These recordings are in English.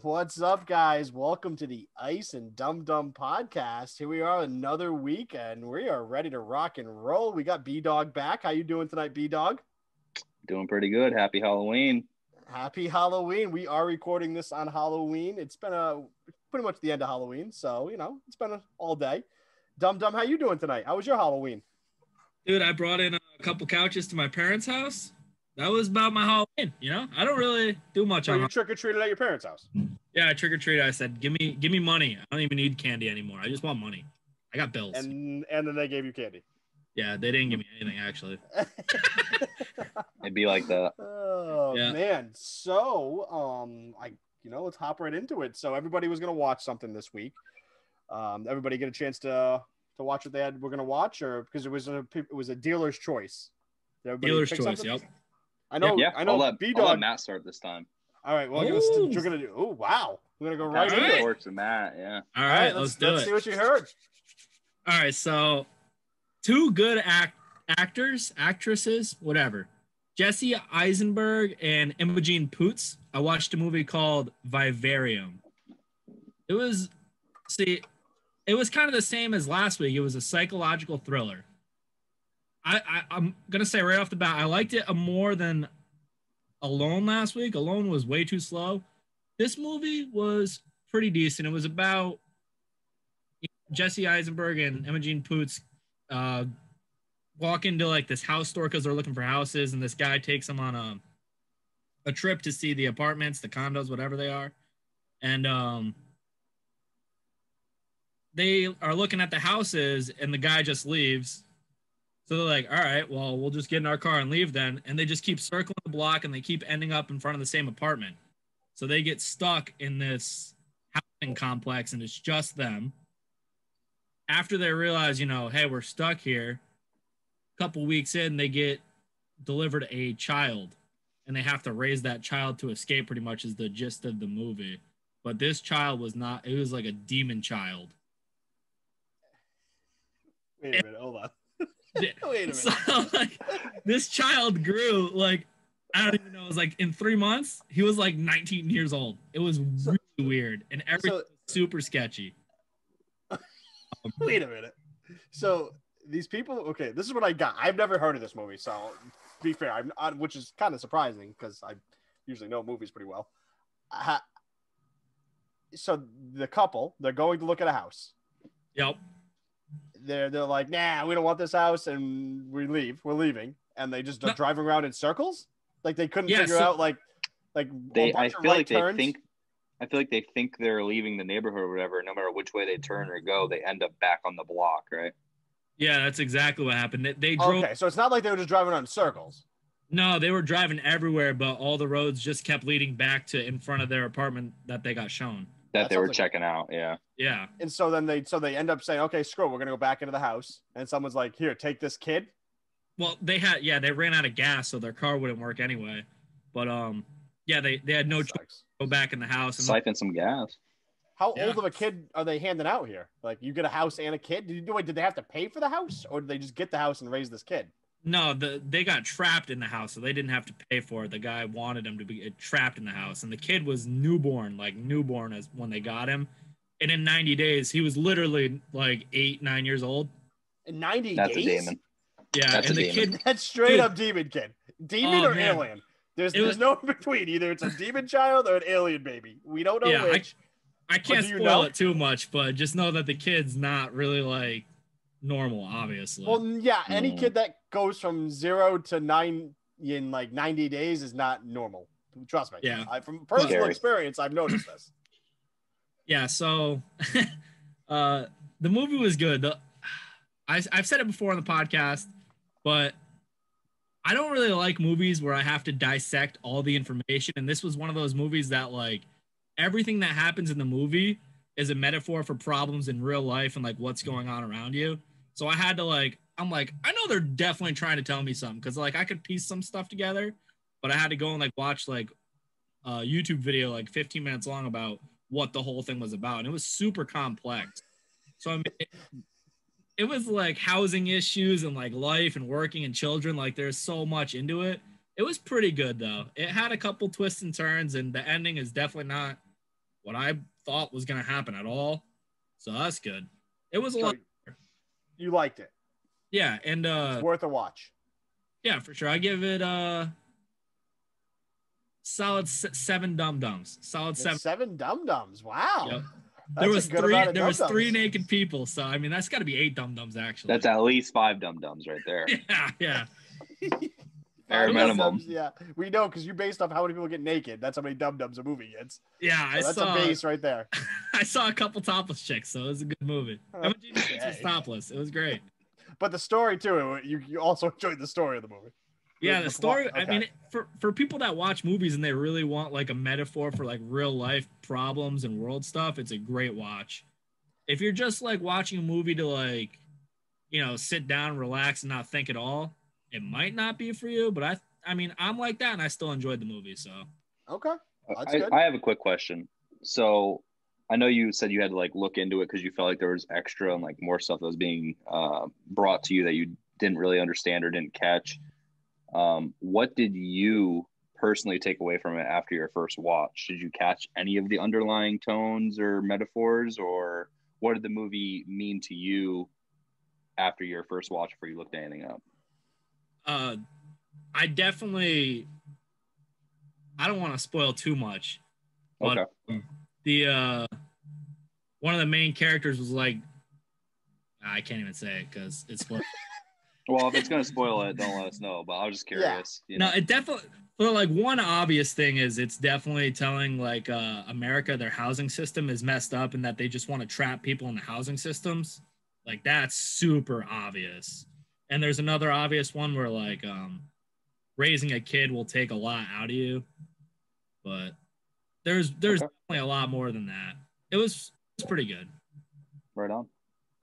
What's up, guys? Welcome to the Ice and Dum Dum podcast. Here we are another week, and we are ready to rock and roll. We got Bdog back. How you doing tonight, Bdog? Doing pretty good. Happy Halloween. Happy Halloween. We are recording this on Halloween. It's been pretty much the end of Halloween, so, it's been all day. Dum Dum, how you doing tonight? How was your Halloween? Dude, I brought in a couple couches to my parents' house. That was about my Halloween, I don't really do much on. You trick-or-treated at your parents' house? Yeah, I trick-or-treated. I said, give me money. I don't even need candy anymore. I just want money. I got bills. And then they gave you candy. Yeah, they didn't give me anything, actually. It'd be like that. Oh, yeah. Man. So, let's hop right into it. So everybody was going to watch something this week. Everybody get a chance to watch what we're going to watch, or because it was a dealer's choice. Dealer's choice, something? Yep. I know. I'll let Matt start this time. All right. Well, we're gonna do. Oh wow, we're gonna go right into it. Works with Matt. Yeah. All right. Let's do it. Let's see what you heard. All right. So, two good actresses, whatever. Jesse Eisenberg and Imogen Poots. I watched a movie called Vivarium. It was kind of the same as last week. It was a psychological thriller. I'm going to say right off the bat, I liked it more than Alone last week. Alone was way too slow. This movie was pretty decent. It was about Jesse Eisenberg and Imogen Poots walk into like this house store because they're looking for houses, and this guy takes them on a trip to see the apartments, the condos, whatever they are. And they are looking at the houses, and the guy just leaves. So they're like, all right, well, we'll just get in our car and leave then. And they just keep circling the block, and they keep ending up in front of the same apartment. So they get stuck in this housing complex, and it's just them. After they realize, hey, we're stuck here, a couple weeks in, they get delivered a child. And they have to raise that child to escape, pretty much is the gist of the movie. But this child was not, it was like a demon child. Wait a minute, hold on. Wait a minute. So, this child grew, I don't even know, it was in 3 months, he was 19 years old. It was really weird, and everything was super sketchy. Wait a minute. So, these people, okay, this is what I got. I've never heard of this movie, so to be fair, which is kind of surprising, because I usually know movies pretty well. So, the couple, they're going to look at a house. Yep. They're like, nah, we don't want this house, and we're leaving, and they just are driving around in circles. Like they couldn't figure out I feel like they think they're leaving the neighborhood or whatever. No matter which way they turn or go, they end up back on the block, right? Yeah, that's exactly what happened. They drove. Okay, so it's not like they were just driving around in circles. No, they were driving everywhere, but all the roads just kept leading back to in front of their apartment that they got shown. That they were checking out, yeah. Yeah. And so then they end up saying, okay, screw it, we're gonna go back into the house. And someone's like, here, take this kid. Well, they ran out of gas, so their car wouldn't work anyway. But they had no choice to go back in the house and siphon some gas. How old of a kid are they handing out here? Like, you get a house and a kid? Did they have to pay for the house, or did they just get the house and raise this kid? No, they got trapped in the house, so they didn't have to pay for it. The guy wanted them to be trapped in the house, and the kid was newborn as when they got him. And in 90 days, he was literally 8, 9 years old. In 90 That's days? A demon. Yeah, that's and a the demon. kid. That's straight up demon kid. Demon or man. alien? There's no in between. Either it's a demon child or an alien baby. We don't know which. I can't spoil it too much, but just know that the kid's not really normal, obviously. Well, yeah, any kid that goes from 0 to 9 in 90 days is not normal. Trust me. Yeah. From personal experience, I've noticed this. Yeah, so the movie was good. I've said it before on the podcast, but I don't really like movies where I have to dissect all the information. And this was one of those movies that everything that happens in the movie is a metaphor for problems in real life and what's going on around you. So I had to I know they're definitely trying to tell me something, because I could piece some stuff together, but I had to go and watch a YouTube video 15 minutes long about what the whole thing was about, and it was super complex. So I mean, it was housing issues and life and working and children. There's so much into it. It was pretty good though. It had a couple twists and turns, and the ending is definitely not what I thought was going to happen at all. So that's good. It was a So lot. you liked it. Yeah, and It's worth a watch. yeah, for sure. I give it solid 7 dum-dums. Solid 7. 7 dum-dums. Wow. Yep. That's There was 3 naked people, so I mean that's got to be 8 dum-dums actually. That's at least 5 dum-dums right there. Yeah. Bare minimum. Yeah, we know because you based off how many people get naked. That's how many dum-dums a movie gets. Yeah, so that's a base right there. I saw a couple topless chicks, so it was a good movie. Emma Jean was topless. It was great. But the story too, you also enjoyed the story of the movie. Yeah, the story. Okay. I mean, for people that watch movies and they really want like a metaphor for like real life problems and world stuff, it's a great watch. If you're just like watching a movie to like, sit down, relax, and not think at all, it might not be for you. But I mean, I'm like that, and I still enjoyed the movie. So okay, that's good. I have a quick question. So I know you said you had to like look into it because you felt like there was extra and like more stuff that was being brought to you that you didn't really understand or didn't catch. What did you personally take away from it after your first watch? Did you catch any of the underlying tones or metaphors, or what did the movie mean to you after your first watch before you looked anything up? I definitely, I don't want to spoil too much, but okay. The one of the main characters was like, I can't even say it because it's spoiled. Well, if it's gonna spoil it, don't let us know. But I was just curious. Yeah. No, it definitely. Well, like one obvious thing is it's definitely telling like America their housing system is messed up and that they just want to trap people in the housing systems. Like that's super obvious. And there's another obvious one where like raising a kid will take a lot out of you, but there's definitely a lot more than that. It was pretty good. Right on.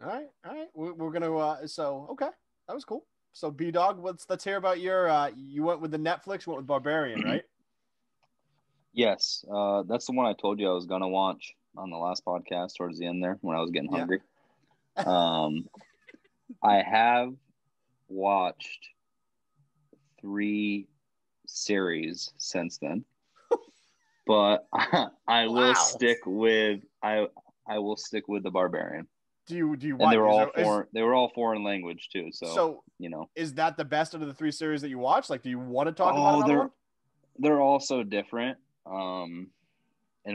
All right. We're gonna so okay. That was cool. So Bdog, let's hear about your you went with the Netflix, went with Barbarian, right? Yes. That's the one I told you I was gonna watch on the last podcast towards the end there when I was getting hungry. I have watched 3 series since then. But I will stick with I will stick with the Barbarian. Do you and watch? They were all foreign language too. So is that the best out of the 3 series that you watched? Like, do you want to talk about another one? They're all so different. In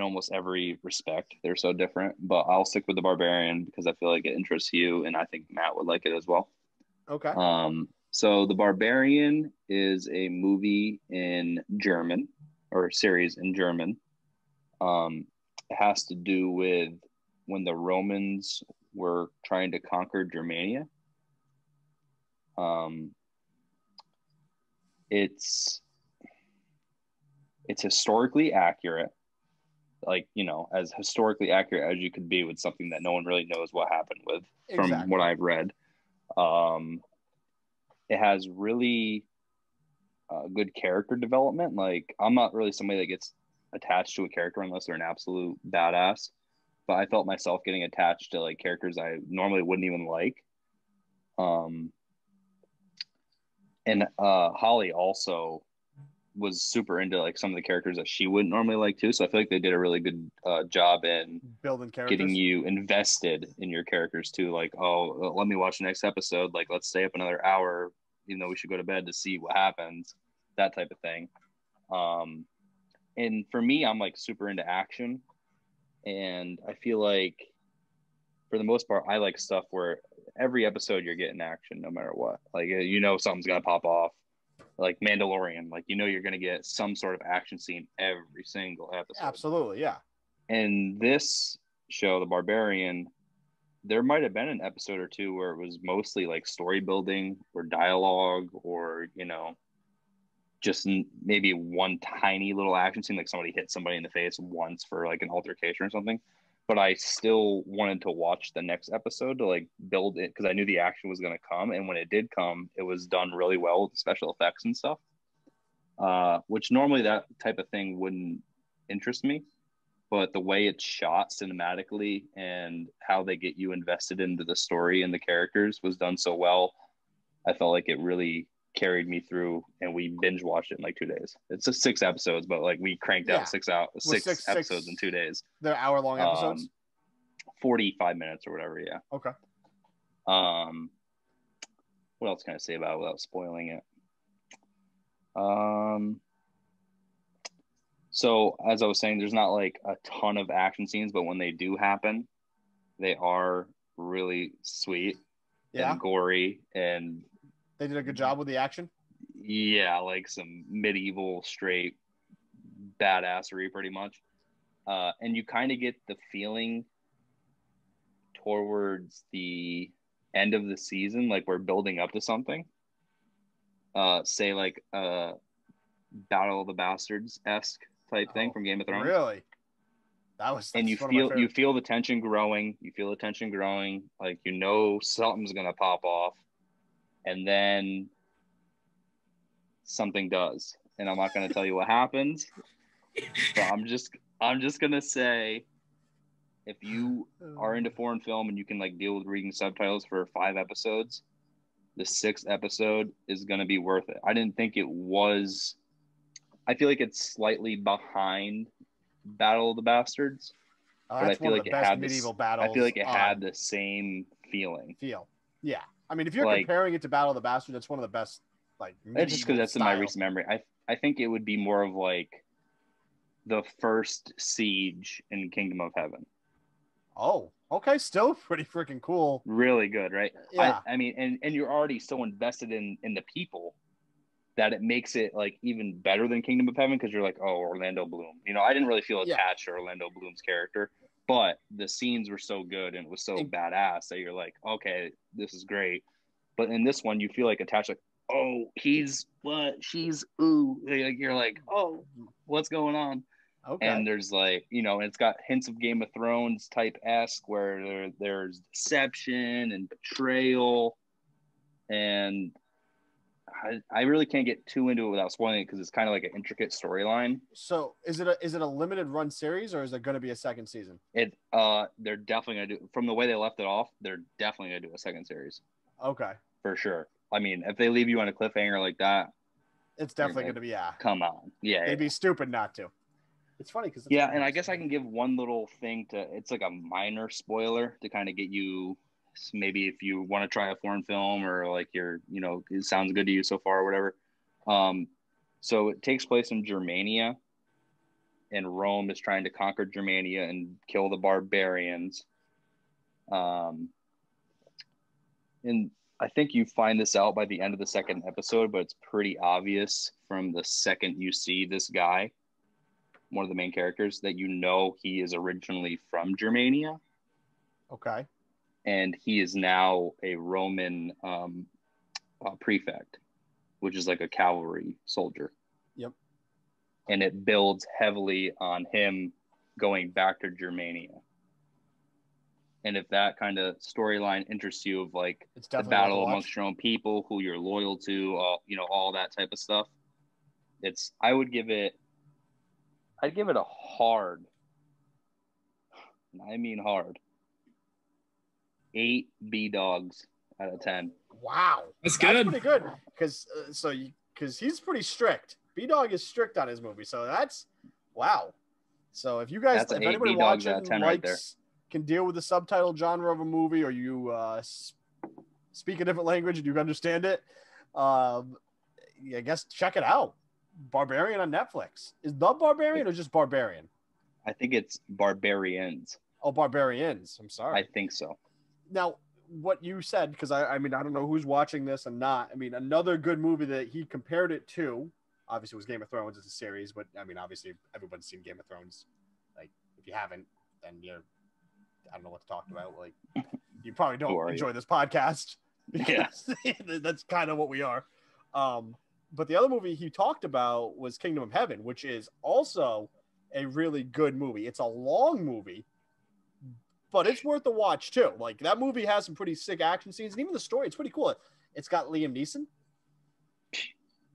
almost every respect, they're so different. But I'll stick with the Barbarian because I feel like it interests you, and I think Matt would like it as well. Okay. So the Barbarian is a movie in German, or series in German. It has to do with when the Romans were trying to conquer Germania. It's historically accurate, like, as historically accurate as you could be with something that no one really knows what happened with, from what I've read. It has really good character development. Like, I'm not really somebody that gets attached to a character unless they're an absolute badass, but I felt myself getting attached to like characters I normally wouldn't even like. And Holly also was super into like some of the characters that she wouldn't normally like too. So I feel like they did a really good job in building characters, getting you invested in your characters too. Like, oh, let me watch the next episode. Like, let's stay up another hour, even though we should go to bed to see what happens, that type of thing. And for me, I'm like super into action. And I feel like for the most part, I like stuff where every episode you're getting action no matter what. Like, something's going to pop off. Like Mandalorian, like, you're going to get some sort of action scene every single episode. Absolutely, yeah. And this show, The Barbarian, there might have been an episode or two where it was mostly like story building or dialogue or, just maybe one tiny little action scene, like somebody hit somebody in the face once for like an altercation or something. But I still wanted to watch the next episode to like build it because I knew the action was going to come. And when it did come, it was done really well with the special effects and stuff, which normally that type of thing wouldn't interest me. But the way it's shot cinematically and how they get you invested into the story and the characters was done so well. I felt like it really carried me through, and we binge watched it in like 2 days. It's just 6 episodes, but like we cranked out six episodes in 2 days. They're hour-long episodes? 45 minutes or whatever, yeah. Okay. What else can I say about it without spoiling it? So as I was saying, there's not like a ton of action scenes, but when they do happen, they are really sweet and gory, and they did a good job with the action. Yeah, like some medieval straight badassery pretty much. And you kind of get the feeling towards the end of the season, like we're building up to something. Say like Battle of the Bastards-esque type thing from Game of Thrones. Really? And you feel the tension growing. You feel the tension growing. Like, you know, something's gonna pop off, and then something does. And I'm not gonna tell you what happens. But I'm just gonna say, if you are into foreign film and you can like deal with reading subtitles for 5 episodes, the 6th episode is gonna be worth it. I didn't think it was. I feel like it's slightly behind Battle of the Bastards, but I feel like it had medieval battles. I feel like it had the same feeling. Yeah. I mean, if you're comparing it to Battle of the Bastards, that's one of the best. Like, it's just because that's in my recent memory. I think it would be more of like the first siege in Kingdom of Heaven. Oh, okay. Still pretty freaking cool. Really good, right? Yeah. I mean, and you're already so invested in the people that it makes it like even better than Kingdom of Heaven, because you're like, oh, Orlando Bloom. You know, I didn't really feel attached to Orlando Bloom's character, but the scenes were so good and it was so badass that you're like, okay, this is great. But in this one, you feel like attached, like, oh, he's what? She's ooh. Like, you're like, oh, what's going on? Okay. And there's like, you know, it's got hints of Game of Thrones type-esque where there's deception and betrayal, and I really can't get too into it without spoiling it because it's kind of like an intricate storyline. So is it a limited run series, or is there going to be a second season? They're definitely going to do, from the way they left it off, they're definitely going to do a second series. Okay. For sure. I mean, if they leave you on a cliffhanger like that, it's definitely going to be, come on. Yeah. They'd be stupid not to. It's funny because and I guess I can give one little thing it's like a minor spoiler to kind of get you, maybe if you want to try a foreign film, or like you're, you know, it sounds good to you so far or whatever. So it takes place in Germania, and Rome is trying to conquer Germania and kill the barbarians. And I think you find this out by the end of the 2nd episode, but it's pretty obvious from the second you see this guy, one of the main characters, that you know he is originally from Germania. Okay. And he is now a Roman prefect, which is like a cavalry soldier. Yep. And it builds heavily on him going back to Germania. And if that kind of storyline interests you, of like the battle amongst your own people, who you're loyal to, you know, all that type of stuff, I'd give it a hard, I mean hard, 8 Bdogs out of 10. Wow, that's good. Pretty good, because he's pretty strict. Bdog is strict on his movie, so that's wow. So if you guys, if anybody watching can deal with the subtitle genre of a movie, or you speak a different language and you understand it, I guess check it out. Barbarian on Netflix. Is The Barbarian or just Barbarian? I think it's Barbarians. Oh, Barbarians. I'm sorry. I think so. Now, what you said, because I mean, I don't know who's watching this and not. I mean, another good movie that he compared it to, obviously, was Game of Thrones as a series, but I mean, obviously, everyone's seen Game of Thrones. Like, if you haven't, then I don't know what to talk about. Like, you probably don't enjoy this podcast. Yeah. That's kind of what we are. But the other movie he talked about was Kingdom of Heaven, which is also a really good movie. It's a long movie, but it's worth a watch too. Like, that movie has some pretty sick action scenes, and even the story, it's pretty cool. It's got Liam Neeson.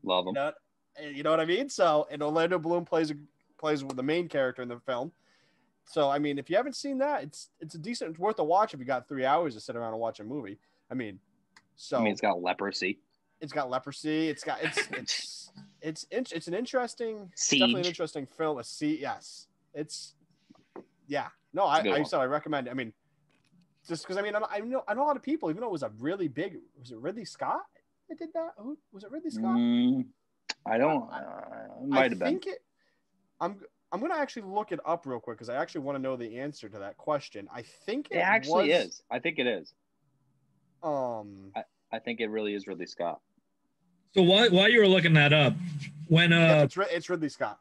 Love him. You know what I mean? So, and Orlando Bloom plays the main character in the film. So, I mean, if you haven't seen that, it's it's worth a watch if you got 3 hours to sit around and watch a movie. I mean, it's got leprosy. It's got leprosy. It's an interesting, Siege. definitely an interesting film. Yes, no, I recommend it. I mean, just because I know a lot of people, even though it was a really big, was it Ridley Scott that did that? Who was it? Ridley Scott? I don't. Might have been. I'm gonna actually look it up real quick because I actually want to know the answer to that question. I think it actually is. I think it is. I think it really is Ridley Scott. So while you were looking that up, when it's Ridley Scott.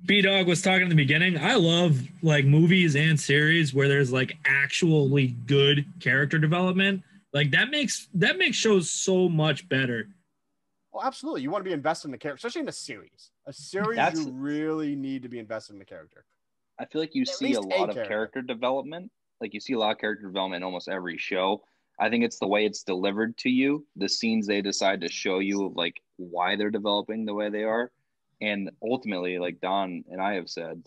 Bdog was talking in the beginning, I love like movies and series where there's like actually good character development. Like that makes shows so much better. Well, absolutely. You want to be invested in the character, especially in a series. You really need to be invested in the character. I feel like you see a lot of character development. Like you see a lot of character development in almost every show. I think it's the way it's delivered to you, the scenes they decide to show you of like why they're developing the way they are. And ultimately, like Don and I have said,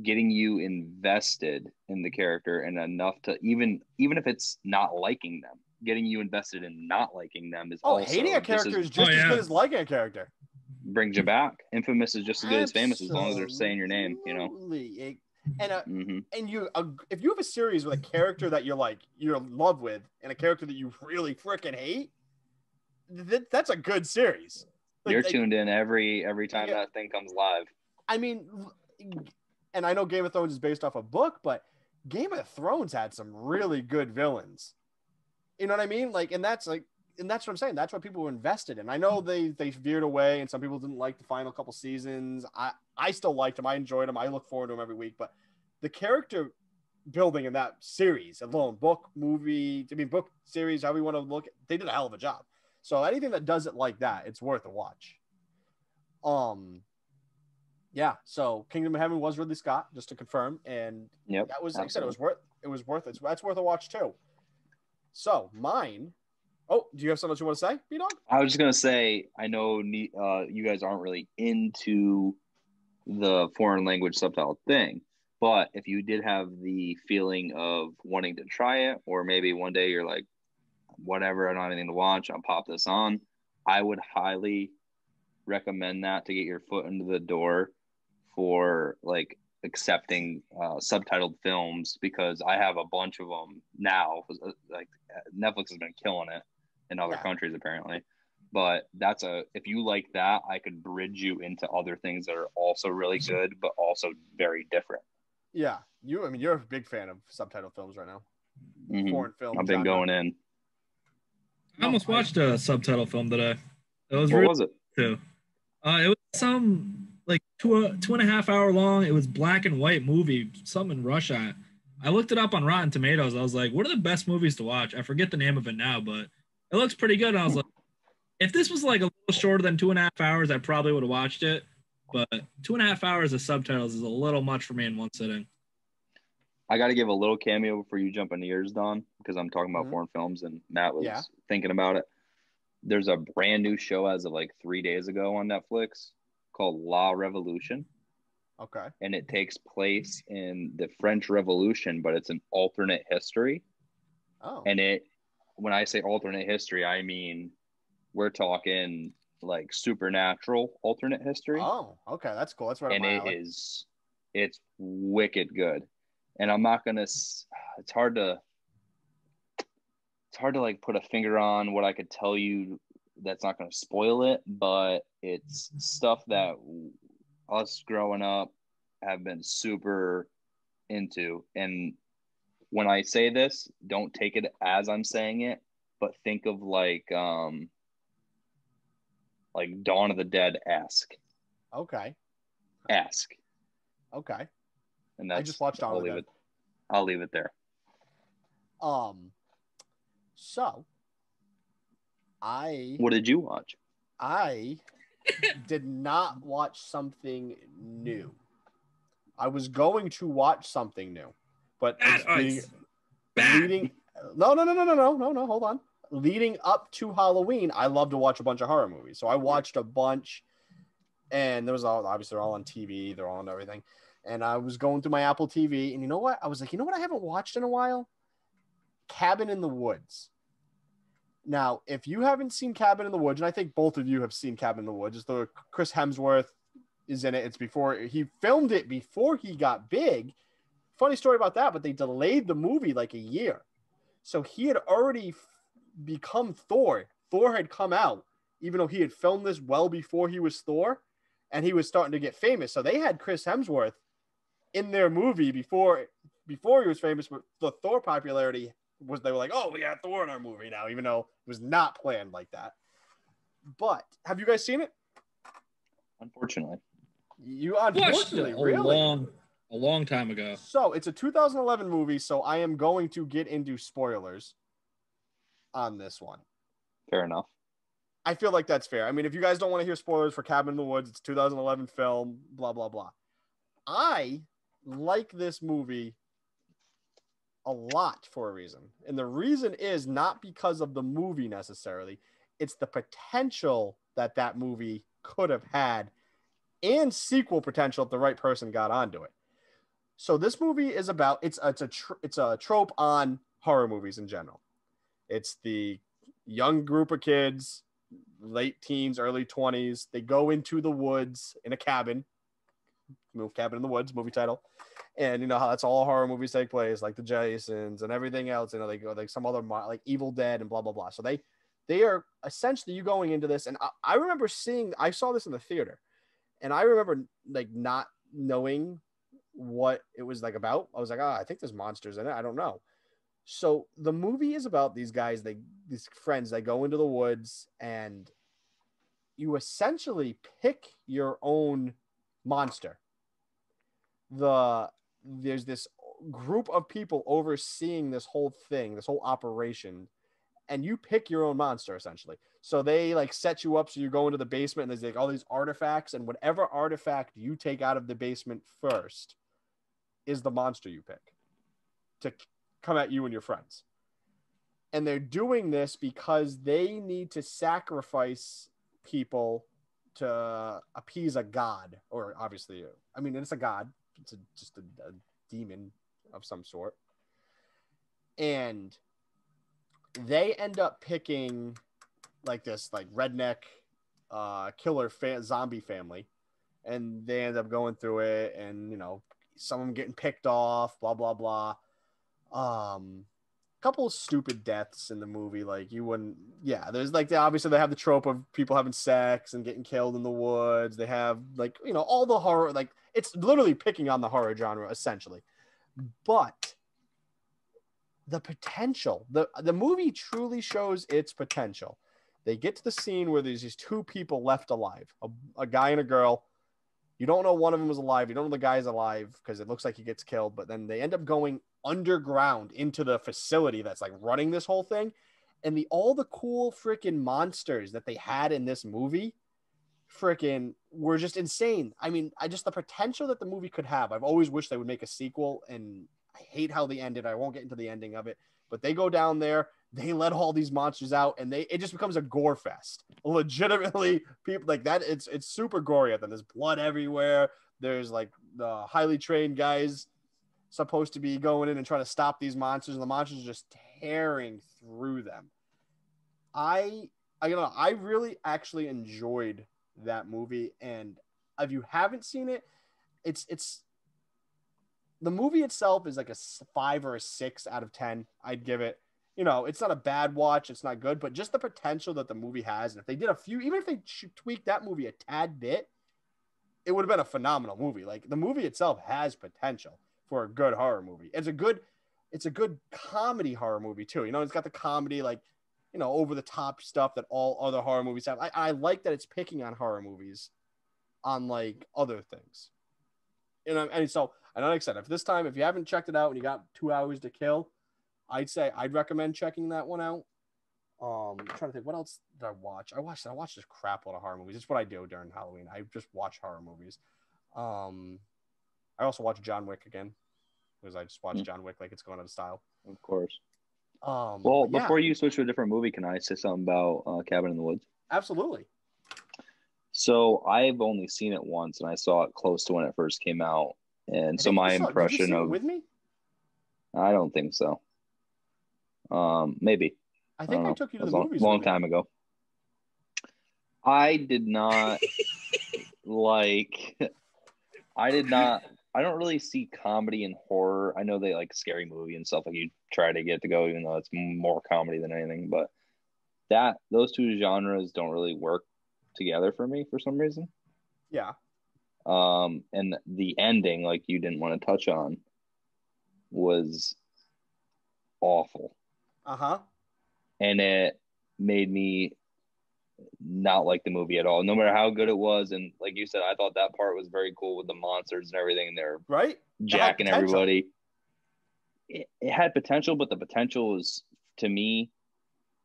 getting you invested in the character and enough to even if it's not liking them, getting you invested in not liking them is also hating a character is just as good as liking a character. Brings you back. Infamous is just as good as famous as long as they're saying your name, you know. And and if you have a series with a character that you're in love with and a character that you really freaking hate, that's a good series. You're tuned in every time that thing comes live. I mean, and I know Game of Thrones is based off a book, but Game of Thrones had some really good villains. You know what I mean? And that's what I'm saying. That's what people were invested in. I know they veered away, and some people didn't like the final couple seasons. I still liked them. I enjoyed them. I look forward to them every week. But the character building in that series alone, book, movie, book series, however you want to look, they did a hell of a job. So anything that does it like that, it's worth a watch. Yeah. So Kingdom of Heaven was Ridley Scott, just to confirm, and that was, like I said, it was worth it. That's worth a watch too. So mine. Oh, do you have something else you want to say, B-Dog? I was just gonna say, I know you guys aren't really into the foreign language subtitle thing, but if you did have the feeling of wanting to try it, or maybe one day you're like, whatever, I don't have anything to watch, I'll pop this on, I would highly recommend that to get your foot into the door for like accepting subtitled films, because I have a bunch of them now. Like Netflix has been killing it in other countries apparently, but if you like that, I could bridge you into other things that are also really good but also very different. Yeah, you're a big fan of subtitled films right now. Foreign films. I've been going in. I almost watched a subtitle film today. What was it? Too. It was some like 2.5 hour long. It was black and white movie, something in Russia. I looked it up on Rotten Tomatoes. I was like, what are the best movies to watch? I forget the name of it now, but it looks pretty good. And I was like, if this was like a little shorter than 2.5 hours, I probably would have watched it. But 2.5 hours of subtitles is a little much for me in one sitting. I got to give a little cameo before you jump into yours, Don, because I'm talking about foreign films and Matt was thinking about it. There's a brand new show as of like 3 days ago on Netflix called La Revolution. Okay. And it takes place in the French Revolution, but it's an alternate history. Oh. And when I say alternate history, I mean we're talking like supernatural alternate history. Oh, okay. That's cool. That's right. And it's wicked good. And I'm not gonna. It's hard to like put a finger on what I could tell you that's not gonna spoil it, but it's stuff that us growing up have been super into. And when I say this, don't take it as I'm saying it, but think of like Dawn of the Dead-esque. Okay. Esque. Okay. And that's, I just watched Dawn of the Dead. I'll leave it there. So what did you watch? I did not watch something new. I was going to watch something new, but leading. No, hold on. Leading up to Halloween, I love to watch a bunch of horror movies. So I watched a bunch, and there was obviously they're all on TV, they're all on everything. And I was going through my Apple TV, and you know what? I was like, you know what I haven't watched in a while? Cabin in the Woods. Now, if you haven't seen Cabin in the Woods, and I think both of you have seen Cabin in the Woods, it's the Chris Hemsworth is in it. It's before he filmed it before he got big. Funny story about that, but they delayed the movie like a year. So he had already become Thor. Thor had come out, even though he had filmed this well before he was Thor, and he was starting to get famous. So they had Chris Hemsworth in their movie before he was famous, but the Thor popularity was, they were like, oh, we got Thor in our movie now, even though it was not planned like that. But have you guys seen it? Unfortunately. You unfortunately, really? A long time ago. So it's a 2011 movie, so I am going to get into spoilers on this one. Fair enough. I feel like that's fair. I mean, if you guys don't want to hear spoilers for Cabin in the Woods, it's a 2011 film, blah, blah, blah. I like this movie a lot for a reason. And the reason is not because of the movie necessarily. It's the potential that that movie could have had and sequel potential if the right person got onto it. So this movie is about, it's a trope on horror movies in general. It's the young group of kids, late teens, early 20s. They go into the woods in a cabin. Cabin in the Woods, movie title. And you know how that's all horror movies take place, like the Jasons and everything else. You know, they go like some other like Evil Dead and blah, blah, blah. So they are essentially you going into this. And I remember I saw this in the theater, and I remember like not knowing what it was like about. I was like, I think there's monsters in it. I don't know. So the movie is about these guys, these friends, they go into the woods, and you essentially pick your own monster. There's this group of people overseeing this whole thing, this whole operation, and you pick your own monster essentially. So they like set you up, so you go into the basement, and there's like all these artifacts, and whatever artifact you take out of the basement first is the monster you pick to come at you and your friends. And they're doing this because they need to sacrifice people to appease a god, or obviously, I mean, it's a god. It's just a demon of some sort. And they end up picking like this like redneck killer zombie family. And they end up going through it, and, you know, some of them getting picked off, blah, blah, blah. Couple of stupid deaths in the movie. Like you wouldn't, yeah, there's like, obviously they have the trope of people having sex and getting killed in the woods. They have like, you know, all the horror, like it's literally picking on the horror genre essentially. But the potential, the movie truly shows its potential. They get to the scene where there's these two people left alive, a guy and a girl. You don't know one of them is alive. You don't know the guy's alive because it looks like he gets killed, but then they end up going underground into the facility that's like running this whole thing. And all the cool freaking monsters that they had in this movie freaking were just insane. I mean, the potential that the movie could have. I've always wished they would make a sequel, and I hate how they ended. I won't get into the ending of it, but they go down there, they let all these monsters out, and it just becomes a gore fest. Legitimately, people like that. It's super gory. Then there's blood everywhere. There's like the highly trained guys supposed to be going in and trying to stop these monsters, and the monsters are just tearing through them. I really actually enjoyed that movie, and if you haven't seen it, it's the movie itself is like a 5 or a 6 out of 10. I'd give it. You know, it's not a bad watch. It's not good, but just the potential that the movie has. And if they did even if they tweaked that movie a tad bit, it would have been a phenomenal movie. Like the movie itself has potential for a good horror movie. It's a good comedy horror movie too. You know, it's got the comedy, like, you know, over the top stuff that all other horror movies have. I like that it's picking on horror movies on like other things. You know, and so, and like I said, if you haven't checked it out and you got 2 hours to kill, I'd recommend checking that one out. I'm trying to think, what else did I watch? I watched this crap load of horror movies. It's what I do during Halloween. I just watch horror movies. I also watched John Wick again, because I just watched John Wick like it's going out of style. Of course. Well, before you switch to a different movie, can I say something about Cabin in the Woods? Absolutely. So I've only seen it once, and I saw it close to when it first came out. And so my impression did you see of it with me? I don't think so. Maybe. I think I know. took you to It the was movies. a long time ago. I did not like. I don't really see comedy and horror. I know they like scary movie and stuff. Like you try to get to go, even though it's more comedy than anything. But those two genres don't really work together for me for some reason. Yeah. And the ending, like you didn't want to touch on, was awful. Uh-huh. And it made me not like the movie at all, no matter how good it was. And like you said, I thought that part was very cool with the monsters and everything. They're right, jacking everybody. It had potential, but the potential was, to me,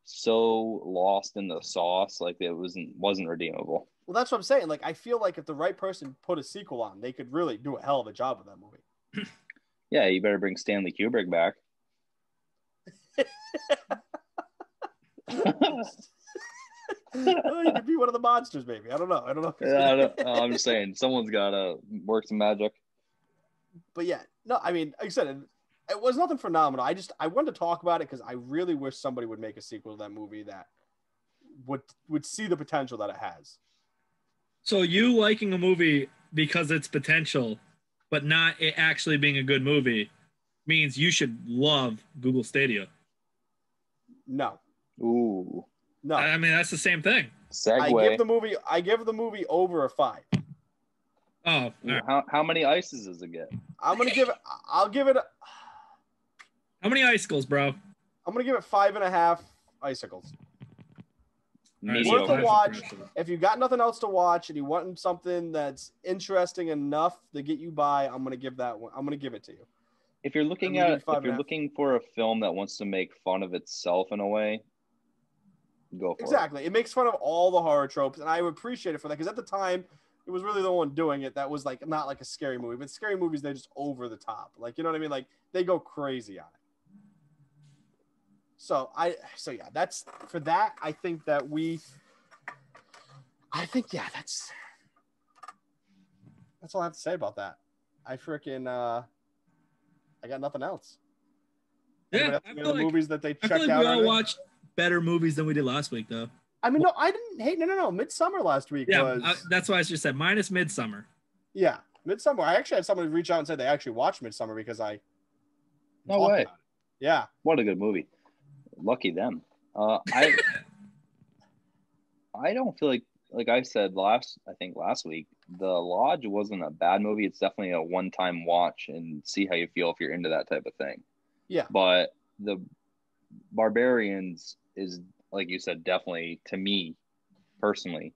so lost in the sauce, like it wasn't redeemable. Well, that's what I'm saying. Like, I feel like if the right person put a sequel on, they could really do a hell of a job with that movie. Yeah, you better bring Stanley Kubrick back. Well, he could be one of the monsters, maybe. I don't know. I'm just saying, someone's got to work some magic. But yeah, no, I mean, like I said, it was nothing phenomenal. I wanted to talk about it because I really wish somebody would make a sequel to that movie that would see the potential that it has. So you liking a movie because it's potential, but not it actually being a good movie, means you should love Google Stadia. No. Ooh. No. I mean, that's the same thing. Segue. I give the movie over a 5. Oh, right. How many ices does it get? I'll give it How many icicles, bro? I'm gonna give it 5.5 icicles. Mediocre. Worth a watch. If you got nothing else to watch and you want something that's interesting enough to get you by, I'm gonna give that one. I'm gonna give it to you. If you're looking for a film that wants to make fun of itself in a way, go for it. Exactly. It makes fun of all the horror tropes, and I appreciate it for that because at the time, it was really the one doing it that was like not like a scary movie, but scary movies, they're just over the top. Like, you know what I mean? Like, they go crazy on it. So yeah, that's for that. I think that's all I have to say about that. I got nothing else. Yeah, I feel like movies that they checked out. We all watched better movies than we did last week, though. I mean, no, I didn't hate. No. Midsummer last week was. That's why I just said minus Midsummer. Yeah, Midsummer. I actually had somebody reach out and say they actually watched Midsummer because I. No way. Yeah. What a good movie. Lucky them. I don't feel like I said last week, The Lodge wasn't a bad movie. It's definitely a one-time watch and see how you feel if you're into that type of thing. Yeah. But the Barbarians is, like you said, definitely, to me personally,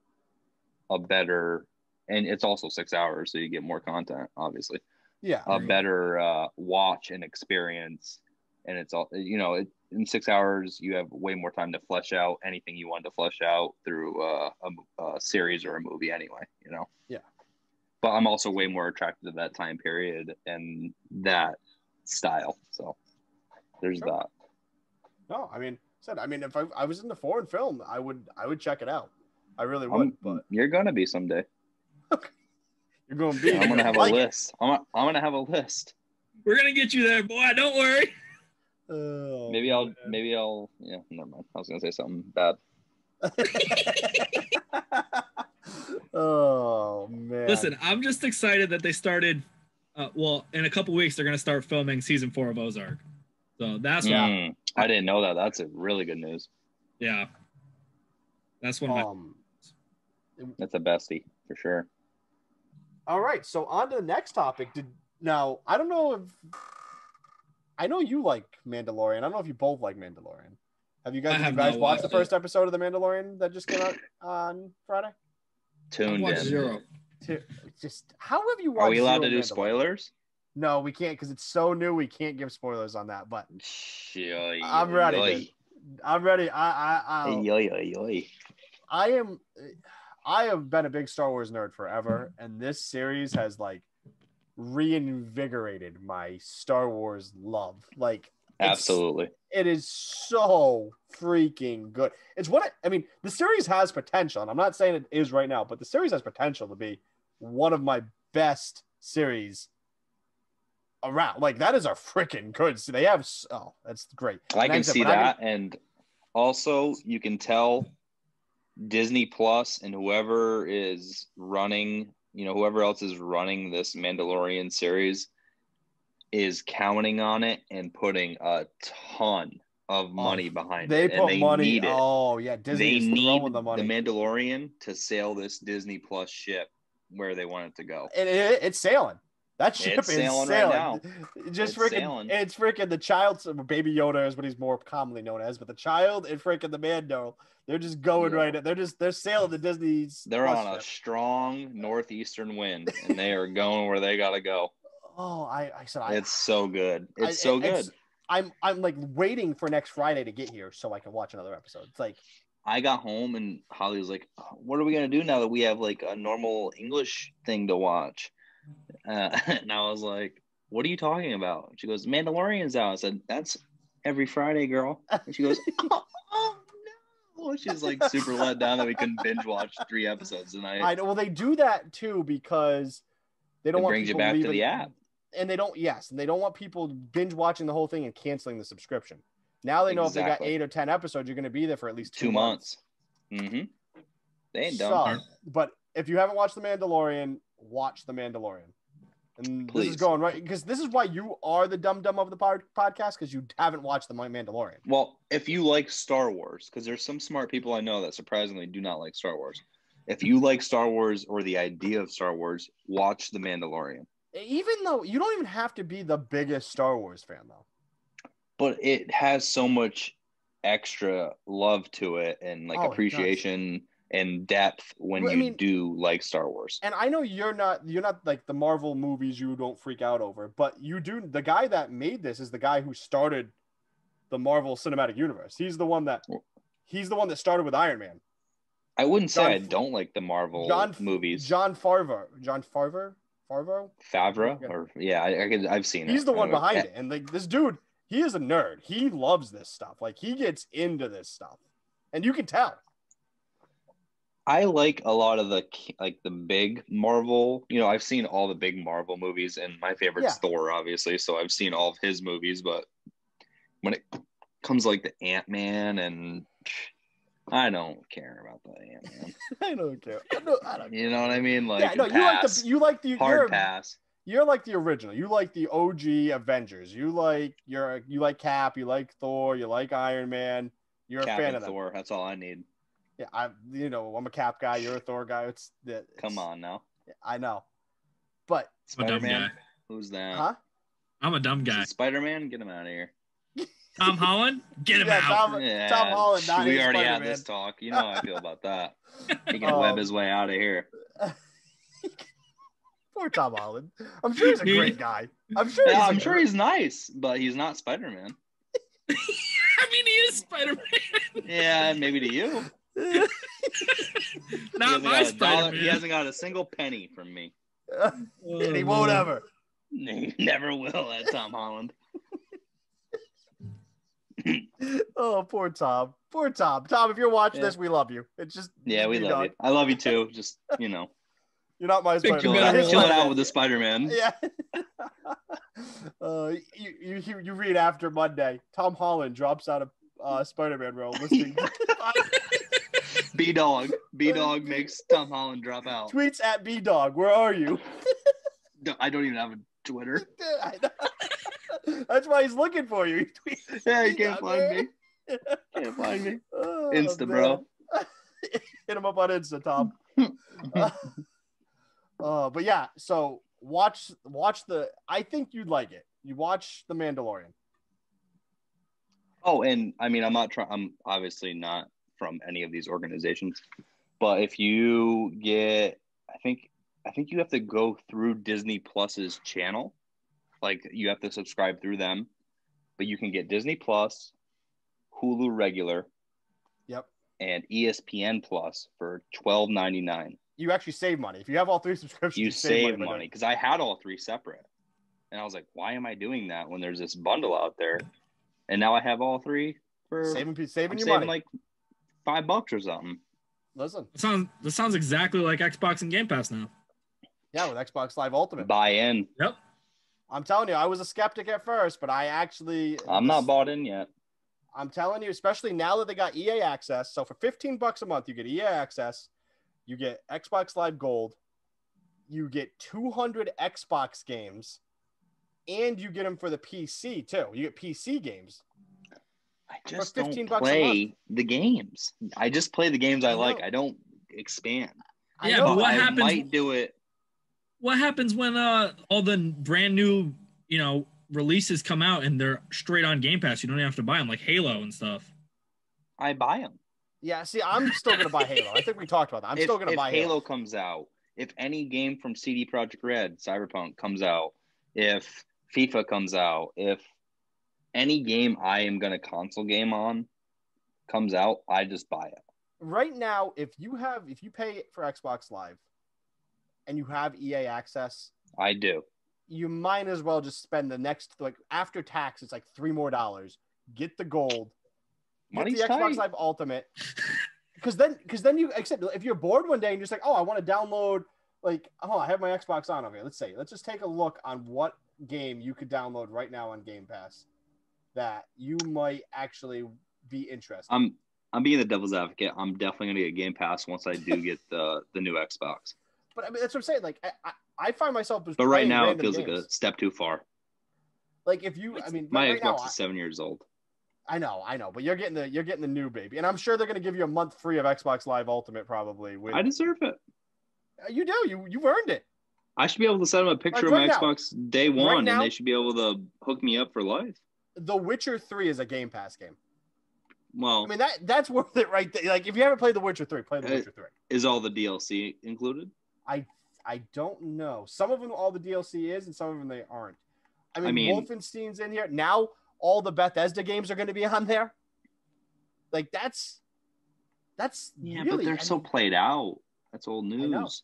a better, and it's also 6 hours, so you get more content, obviously. Yeah. A better watch and experience. And it's all, in 6 hours, you have way more time to flesh out anything you want to flesh out through a series or a movie anyway, Yeah. But I'm also way more attracted to that time period and that style. So there's that. No, if I was into foreign film, I would check it out. I really would. But you're gonna be someday. You're going to be. I'm gonna have a list. I'm gonna have a list. We're gonna get you there, boy. Don't worry. Maybe I'll. Yeah, never mind. I was gonna say something bad. Oh man! Listen, I'm just excited that they started. In a couple weeks they're gonna start filming season 4 of Ozark. So that's I didn't know that. That's a really good news. Yeah, that's one. That's a bestie for sure. All right, so on to the next topic. Now I don't know if. I know you like Mandalorian. I don't know if you both like Mandalorian. Did you guys watch the first episode of The Mandalorian that just came out on Friday? Tuned in. Zero. Just how have you watched? Are we allowed to do spoilers? No, we can't because it's so new. We can't give spoilers on that. But I'm ready. I'm ready. I have been a big Star Wars nerd forever, and this series has like reinvigorated my Star Wars love. Like, absolutely, it is so freaking good. It's the series has potential, and I'm not saying it is right now, but the series has potential to be one of my best series around. Like, that is a freaking good. So they have, that's great. I can see that, and Also, you can tell Disney Plus and whoever is running, whoever else is running this Mandalorian series is counting on it and putting a ton of money behind they it. put And money. need it. Oh yeah, Disney is throwing the money. The Mandalorian to sail this Disney Plus ship where they want it to go. And it's sailing. That ship is sailing right now. Just freaking, it's freaking the child, Baby Yoda is what he's more commonly known as, but the child and freaking the Mando, they're just going right. They're sailing the Disney's. They're on a strong northeastern wind, and they are going where they gotta go. Oh, I said it's so good. It's so good. I'm like waiting for next Friday to get here so I can watch another episode. It's like I got home and Holly was like, "What are we gonna do now that we have like a normal English thing to watch?" And I was like, "What are you talking about?" She goes, "Mandalorian's out." I said, "That's every Friday, girl." And she goes, "Oh no!" She's like super let down that we couldn't binge watch 3 episodes tonight. I know. Well, they do that too because they don't want brings you people back leaving, to the app. And they don't want people binge watching the whole thing and canceling the subscription. Now they know if they got 8 or 10 episodes, you're going to be there for at least 2 months. Mm-hmm. They ain't dumb. But if you haven't watched The Mandalorian, watch The Mandalorian. And Please. This is going right because this is why you are the dumb of the podcast because you haven't watched The Mandalorian. Well, if you like Star Wars, because there's some smart people I know that surprisingly do not like Star Wars. If you like Star Wars or the idea of Star Wars, watch The Mandalorian. Even though you don't even have to be the biggest Star Wars fan, though. But it has so much extra love to it and like appreciation and depth when you do like Star Wars. And I know you're not like the Marvel movies you don't freak out over, but you do. The guy that made this is the guy who started the Marvel Cinematic Universe. He's the one that started with Iron Man. I wouldn't say I don't like the Marvel movies. Jon Favreau, I've seen it. He's the one behind it, and like this dude, he is a nerd. He loves this stuff. Like he gets into this stuff, and you can tell. I like a lot of the big Marvel. I've seen all the big Marvel movies, and my favorite's Thor, obviously. So I've seen all of his movies, but when it comes like the Ant-Man and I don't care about the Ant-Man. I don't care. I don't you know what I mean? Like, you like the hard pass. You're like the original. You like the OG Avengers. You like Cap. You like Thor. You like Iron Man. You're Cap a fan and of them. Thor. That's all I need. Yeah, I'm a Cap guy. You're a Thor guy. Come on now. I know, but Spider-Man. Who's that? Huh? I'm a dumb guy. Spider-Man, get him out of here. Tom Holland, get him out. Tom Holland. We already had this talk. You know how I feel about that. He can web his way out of here. Poor Tom Holland. I'm sure he's a great guy. I'm sure he's nice, but he's not Spider-Man. I mean, he is Spider-Man. Yeah, maybe to you. Not my Spider-Man. He hasn't got a single penny from me. And he won't ever. He never will at Tom Holland. Oh, poor Tom. Poor Tom. Tom, if you're watching this, we love you. It's just we love you. I love you too. Just you're not my Spider-Man. Chill it out with the Spider-Man. Yeah. You read after Monday. Tom Holland drops out of Spider-Man role. Listing. Bdog makes Tom Holland drop out. Tweets at Bdog. Where are you? I don't even have a Twitter. That's why he's looking for you. Yeah, he can't find me. Can't find me. Insta, bro. Hit him up on Insta, Tom. But yeah, so watch I think you'd like it. You watch The Mandalorian. Oh, and I mean, I'm obviously not from any of these organizations, but if you get, I think you have to go through Disney Plus's channel. Like you have to subscribe through them, but you can get Disney Plus, Hulu regular, and ESPN Plus for $12.99. You actually save money if you have all 3 subscriptions. You save money because I had all 3 separate, and I was like, "Why am I doing that when there's this bundle out there?" And now I have all 3 for saving your money, like $5 or something. Listen, that sounds exactly like Xbox and Game Pass now. Yeah, with Xbox Live Ultimate. Buy in. Yep. I'm telling you, I was a skeptic at first, but I'm not bought in yet. I'm telling you, especially now that they got EA access. So for $15 a month, you get EA access, you get Xbox Live Gold, you get 200 Xbox games, and you get them for the PC too. You get PC games. I just for don't $15 play the games. I just play the games I like. I don't expand. Yeah, but what happens? I might do it. What happens when all the brand new, releases come out and they're straight on Game Pass? You don't even have to buy them, like Halo and stuff. I buy them. Yeah, see, I'm still going to buy Halo. I think we talked about that. I'm still going to buy Halo. If Halo comes out, if any game from CD Projekt Red, Cyberpunk comes out, if FIFA comes out, if any game I am going to console game on comes out, I just buy it. Right now, if you pay for Xbox Live and you have EA access, I do. You might as well just spend the next, like, after tax, it's like $3 more. Get the gold. Get the Xbox Live Ultimate. Because then you, except if you're bored one day and you're just like, oh, I want to download, like, oh, I have my Xbox on. Okay, let's just take a look on what game you could download right now on Game Pass that you might actually be interested. I'm being the devil's advocate. I'm definitely gonna get Game Pass once I do get the new Xbox. But I mean, that's what I'm saying. Like, I find myself just. But right now, it feels games. like a step too far. Like if you, I mean, my right Xbox now, is 7 years old. I know, but you're getting the new baby, and I'm sure they're gonna give you a month free of Xbox Live Ultimate probably. I deserve it. You do. You've earned it. I should be able to send them a picture of my Xbox day one, and they should be able to hook me up for life. The Witcher 3 is a Game Pass game. Well, I mean that's worth it right there. Like if you haven't played The Witcher 3, play The Witcher 3. Is all the DLC included? I don't know. Some of them all the DLC is, and some of them they aren't. I mean Wolfenstein's in here now. All the Bethesda games are going to be on there. Like that's yeah, really, but they're so played out. That's old news.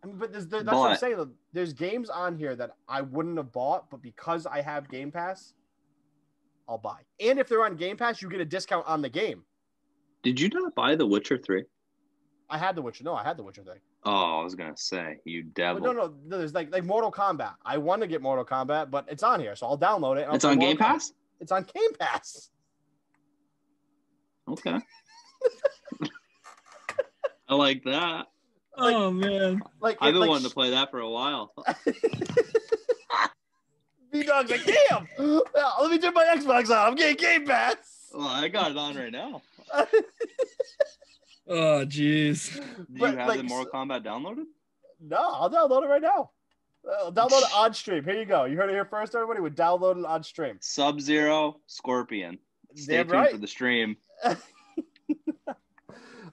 I mean, but that's what I'm saying. There's games on here that I wouldn't have bought, but because I have Game Pass, I'll buy. And if they're on Game Pass, you get a discount on the game. Did you not buy The Witcher 3? I had The Witcher. No, I had The Witcher 3. Oh, I was gonna say, you devil. But no. There's like Mortal Kombat. I want to get Mortal Kombat, but it's on here, so I'll download it. It's on Game Pass? It's on Game Pass. Okay. I like that. Oh man! I've been wanting to play that for a while. Bdog's like, damn! Let me turn my Xbox on. I'm getting Game Pass. Well, I got it on right now. Oh, jeez. Do you have the Mortal Kombat downloaded? No, I'll download it right now. I'll download it on stream. Here you go. You heard it here first, everybody. We download it on stream. Sub-Zero, Scorpion. Stay tuned for the stream.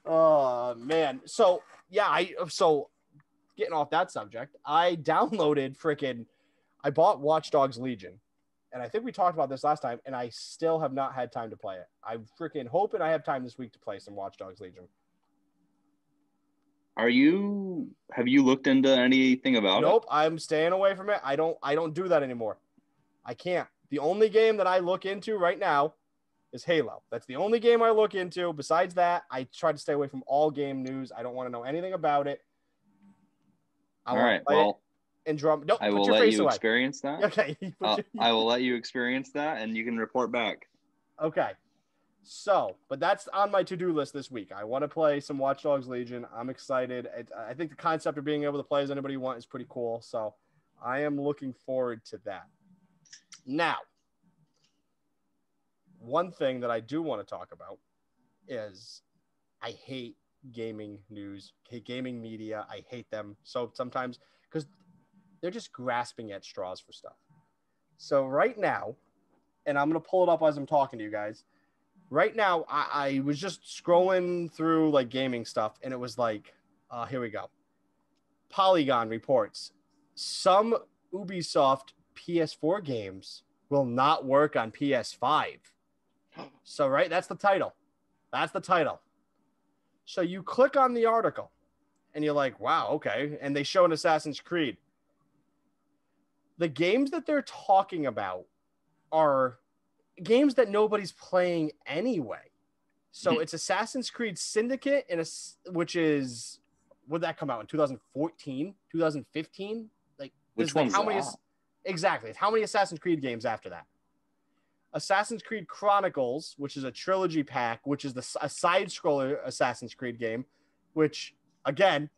Oh, man. So, yeah, getting off that subject, I downloaded I bought Watch Dogs Legion. And I think we talked about this last time, and I still have not had time to play it. I'm freaking hoping I have time this week to play some Watch Dogs Legion. Have you looked into anything about it? Nope, I'm staying away from it. I don't do that anymore. I can't. The only game that I look into right now is Halo. That's the only game I look into. Besides that, I try to stay away from all game news. I don't want to know anything about it. All right, well, and drum. Nope, I will let you experience that. Okay. I will let you experience that, and you can report back. Okay. So, but that's on my to-do list this week. I want to play some Watch Dogs Legion. I'm excited. I think the concept of being able to play as anybody you want is pretty cool. So I am looking forward to that. Now, one thing that I do want to talk about is I hate gaming news, gaming media. I hate them. So sometimes because they're just grasping at straws for stuff. So right now, and I'm going to pull it up as I'm talking to you guys. Right now, I was just scrolling through like gaming stuff, and it was like, here we go. Polygon reports some Ubisoft PS4 games will not work on PS5. So, right, that's the title. That's the title. So you click on the article, and you're like, wow, okay. And they show an Assassin's Creed. The games that they're talking about are games that nobody's playing anyway. So it's Assassin's Creed Syndicate, which is, would that come out in 2014, 2015? Like, which one's how many? Exactly. How many Assassin's Creed games after that? Assassin's Creed Chronicles, which is a trilogy pack, which is a side-scroller Assassin's Creed game, which, again,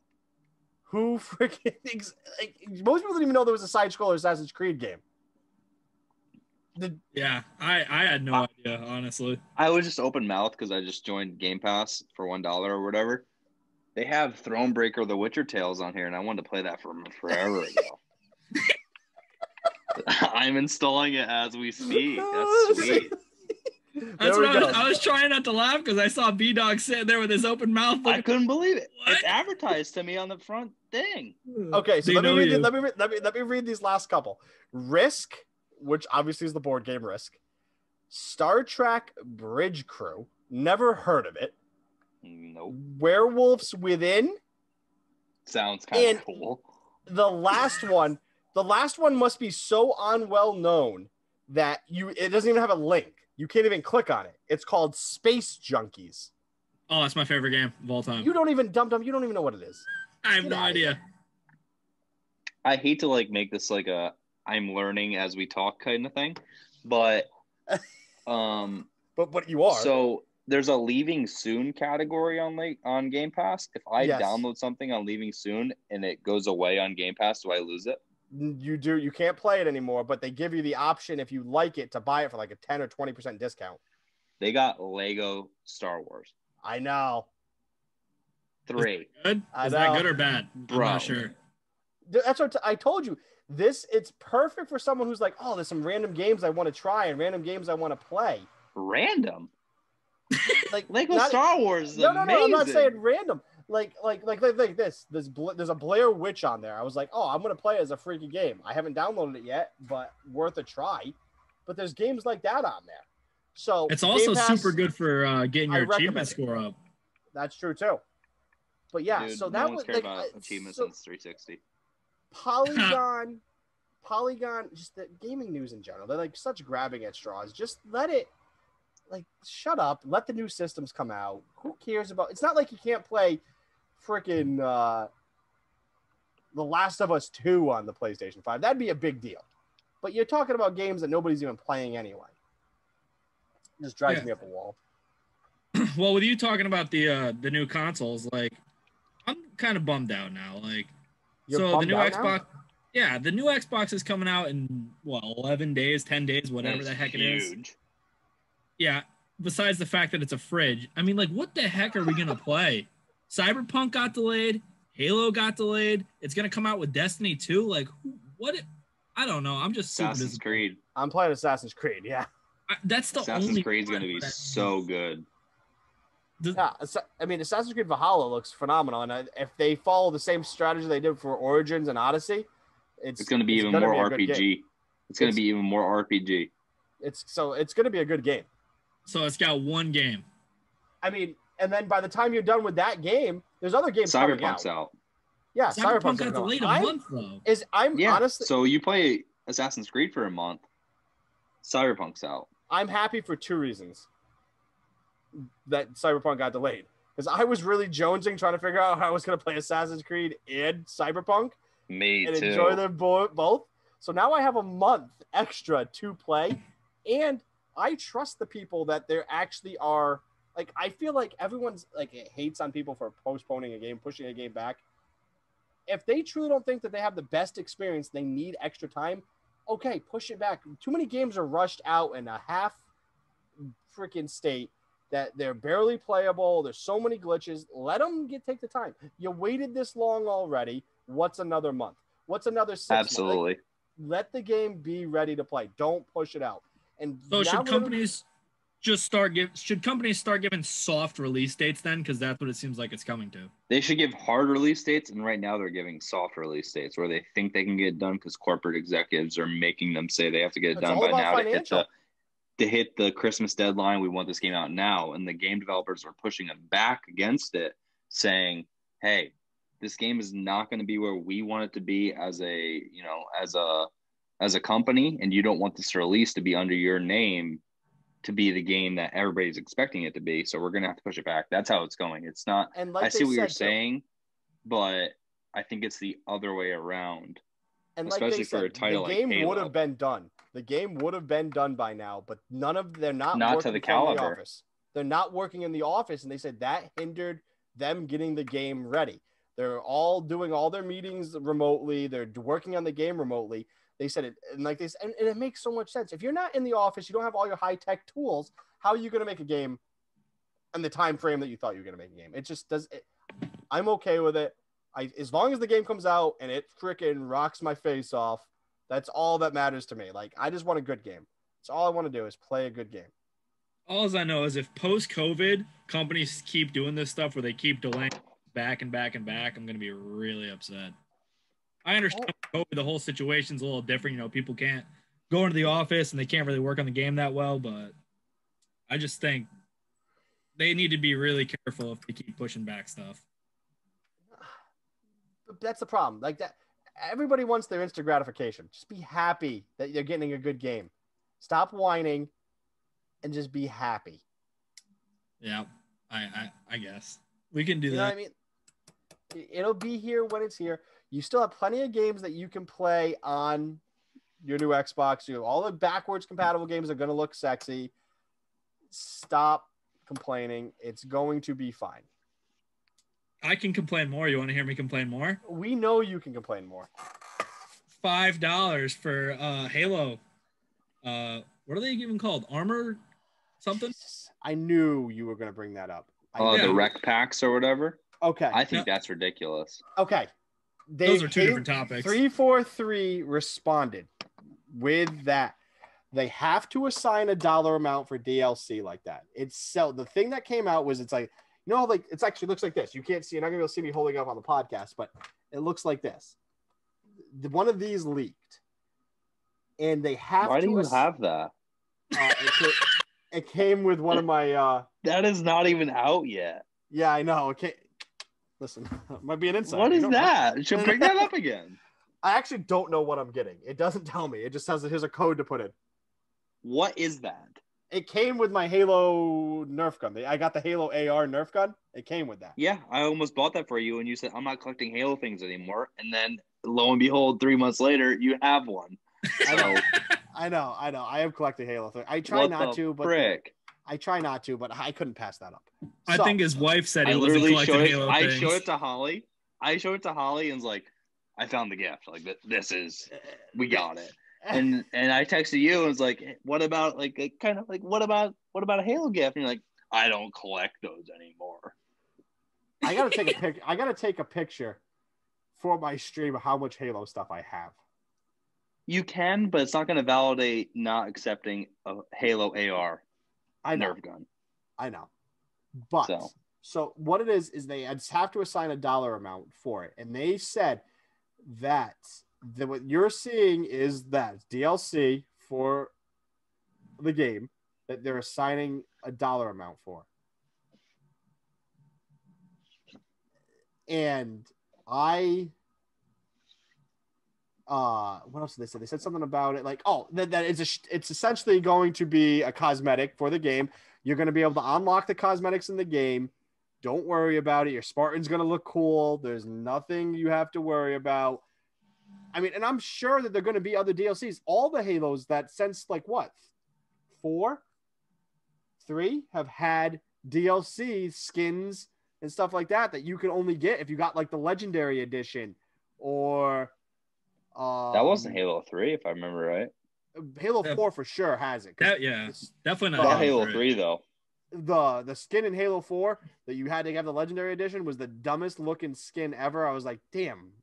who freaking thinks... Like, most people didn't even know there was a side-scroller Assassin's Creed game. Yeah, I had no idea, honestly. I was just open mouth because I just joined Game Pass for $1 or whatever. They have Thronebreaker: The Witcher Tales on here, and I wanted to play that from forever ago. I'm installing it as we speak. That's sweet. That's what I was trying not to laugh because I saw Bdog sitting there with his open mouth. I couldn't believe it. What? It's advertised to me on the front thing. Okay, so let me read these last couple. Risk, which obviously is the board game Risk. Star Trek Bridge Crew. Never heard of it. Nope. Werewolves Within. Sounds kind of cool. The last one must be so unwell known that it doesn't even have a link. You can't even click on it. It's called Space Junkies. Oh, that's my favorite game of all time. You don't even you don't even know what it is. I have no idea. I hate to make this like a I'm learning as we talk kind of thing, but but you are. So there's a leaving soon category on Game Pass. If I download something on leaving soon and it goes away on Game Pass, do I lose it? You do. You can't play it anymore, but they give you the option if you like it to buy it for like a 10 or 20% discount. They got Lego Star Wars. I know. 3. Good? Is that good or bad? Bro. I'm not sure. That's what I told you. It's perfect for someone who's like, oh, there's some random games I want to try and random games I want to play. Random? Like Lego Star Wars is amazing. No, I'm not saying random. Like this. There's a Blair Witch on there. I was like, oh, I'm gonna play it as a freaky game. I haven't downloaded it yet, but worth a try. But there's games like that on there. So it's also super good for getting your achievement score up. That's true too. But yeah, Dude, so that no was cared about achievements since 360. Polygon, just the gaming news in general. They're like such grabbing at straws. Just let it. Like, shut up. Let the new systems come out. Who cares about... It's not like you can't play freaking The Last of Us 2 on the PlayStation 5. That'd be a big deal. But you're talking about games that nobody's even playing anyway. It just drives me up a wall. Well, with you talking about the new consoles, like, I'm kind of bummed out now. Like, so the new Xbox... Now? Yeah, the new Xbox is coming out in, 11 days, 10 days, whatever the heck it is. Yeah, besides the fact that it's a fridge. I mean, like, what the heck are we going to play? Cyberpunk got delayed. Halo got delayed. It's going to come out with Destiny 2. Like, what? I don't know. I'm just super Assassin's Creed. I'm playing Assassin's Creed, yeah. That's the Assassin's only Creed's going to be so good. Yeah, I mean, Assassin's Creed Valhalla looks phenomenal. And if they follow the same strategy they did for Origins and Odyssey, it's going to be even more RPG. It's going to be even more RPG. It's going to be a good game. So it's got one game. I mean, and then by the time you're done with that game, there's other games coming out. Cyberpunk's out. Yeah, Cyberpunk got delayed a month, though. Honestly... So you play Assassin's Creed for a month. Cyberpunk's out. I'm happy for 2 reasons that Cyberpunk got delayed. Because I was really jonesing trying to figure out how I was going to play Assassin's Creed and Cyberpunk. Me and too. Enjoy them both. So now I have a month extra to play. And I trust the people that there actually are, like, I feel like everyone's like hates on people for postponing a game, pushing a game back. If they truly don't think that they have the best experience, they need extra time. Okay, push it back. Too many games are rushed out in a half freaking state that they're barely playable. There's so many glitches. Let them take the time. You waited this long already. What's another month? What's another 6 months? Absolutely. Let the game be ready to play. Don't push it out. And so should companies start giving soft release dates then? Because that's what it seems like it's coming to. They should give hard release dates, and right now they're giving soft release dates where they think they can get it done because corporate executives are making them say they have to get it done by now to hit the Christmas deadline. We want this game out now, and the game developers are pushing them back against it, saying, "Hey, this game is not going to be where we want it to be as a company, and you don't want this release to be under your name to be the game that everybody's expecting it to be. So we're going to have to push it back." That's how it's going. It's not, I see what you're saying, but I think it's the other way around, and especially for a title like Halo. The game would have been done. the game would have been done by now, but they're not to working the from caliber. the office. They're not working in the office, and they said that hindered them getting the game ready. They're all doing all their meetings remotely. They're working on the game remotely. They said it, and like this, and it makes so much sense. If you're not in the office, you don't have all your high-tech tools. How are you going to make a game in the time frame that you thought you were going to make a game? It just does. I'm okay with it. As long as the game comes out and it freaking rocks my face off, that's all that matters to me. Like, I just want a good game. That's all I want to do is play a good game. All I know is if post-COVID companies keep doing this stuff where they keep delaying back and back and back, I'm going to be really upset. I understand COVID, the whole situation's a little different. You know, people can't go into the office and they can't really work on the game that well, but I just think they need to be really careful if they keep pushing back stuff. That's the problem. Like that, everybody wants their instant gratification. Just be happy that you're getting a good game. Stop whining and just be happy. Yeah, I guess we can do that. You know what I mean? It'll be here when it's here. You still have plenty of games that you can play on your new Xbox. You know, all the backwards compatible games are going to look sexy. Stop complaining. It's going to be fine. I can complain more. You want to hear me complain more? We know you can complain more. $5 for Halo. What are they even called? Armor something? I knew you were going to bring that up. The rec packs or whatever. Okay. I think that's ridiculous. Okay. Those are two different topics. 343 responded with that. They have to assign a dollar amount for DLC like that. The thing that came out was it's like, you know, like it's actually looks like this. You can't see, you're not gonna be able to see me holding up on the podcast, but it looks like this. One of these leaked, and they have. Why do you have that? It came with one of my. That is not even out yet. Yeah, I know. Okay, listen, it might be an insight. What is that? Should bring that up again. I actually don't know what I'm getting. It doesn't tell me. It just says that here's a code to put in. What is that? It came with my Halo Nerf gun. I got the Halo AR Nerf gun. It came with that. Yeah, I almost bought that for you, and you said, I'm not collecting Halo things anymore. And then, lo and behold, 3 months later, you have one. So, I know. I am collecting Halo things. I try not to, but I try not to, but I couldn't pass that up. I think his wife said he wasn't collecting Halo things. I showed it to Holly. And was like, I found the gift. Like, we got it. And I texted you and was like, what about what about a Halo gift? And you're like, I don't collect those anymore. I gotta take a picture for my stream of how much Halo stuff I have. You can, but it's not going to validate not accepting a Halo AR Nerf gun. I know. But so what it is they just have to assign a dollar amount for it. And they said that what you're seeing is that DLC for the game that they're assigning a dollar amount for. And what else did they say? They said something about it like, that it's essentially going to be a cosmetic for the game. You're going to be able to unlock the cosmetics in the game. Don't worry about it. Your Spartan's going to look cool. There's nothing you have to worry about. I mean, and I'm sure that there are going to be other DLCs. All the Halos that since 3 have had DLC skins and stuff like that you can only get if you got the Legendary Edition or. That wasn't Halo 3, if I remember right. Halo 4 for sure has it. Definitely not Halo 3 though. The skin in Halo 4 that you had to have the Legendary Edition was the dumbest looking skin ever. I was like, damn.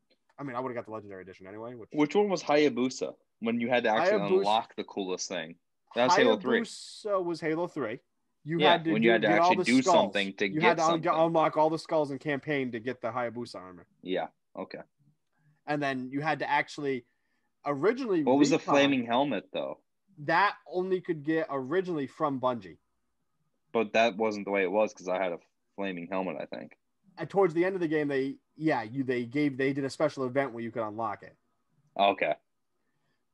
I mean, I would have got the Legendary Edition anyway. Which one was Hayabusa? When you had to actually unlock the coolest thing. That was Halo 3. Hayabusa was Halo 3. You had to actually do something to get something. You had to unlock all the skulls in campaign to get the Hayabusa armor. Yeah, okay. And then you had to actually originally. What was the flaming helmet though? That only could get originally from Bungie. But that wasn't the way it was because I had a flaming helmet, I think. And towards the end of the game, they did a special event where you could unlock it. Okay.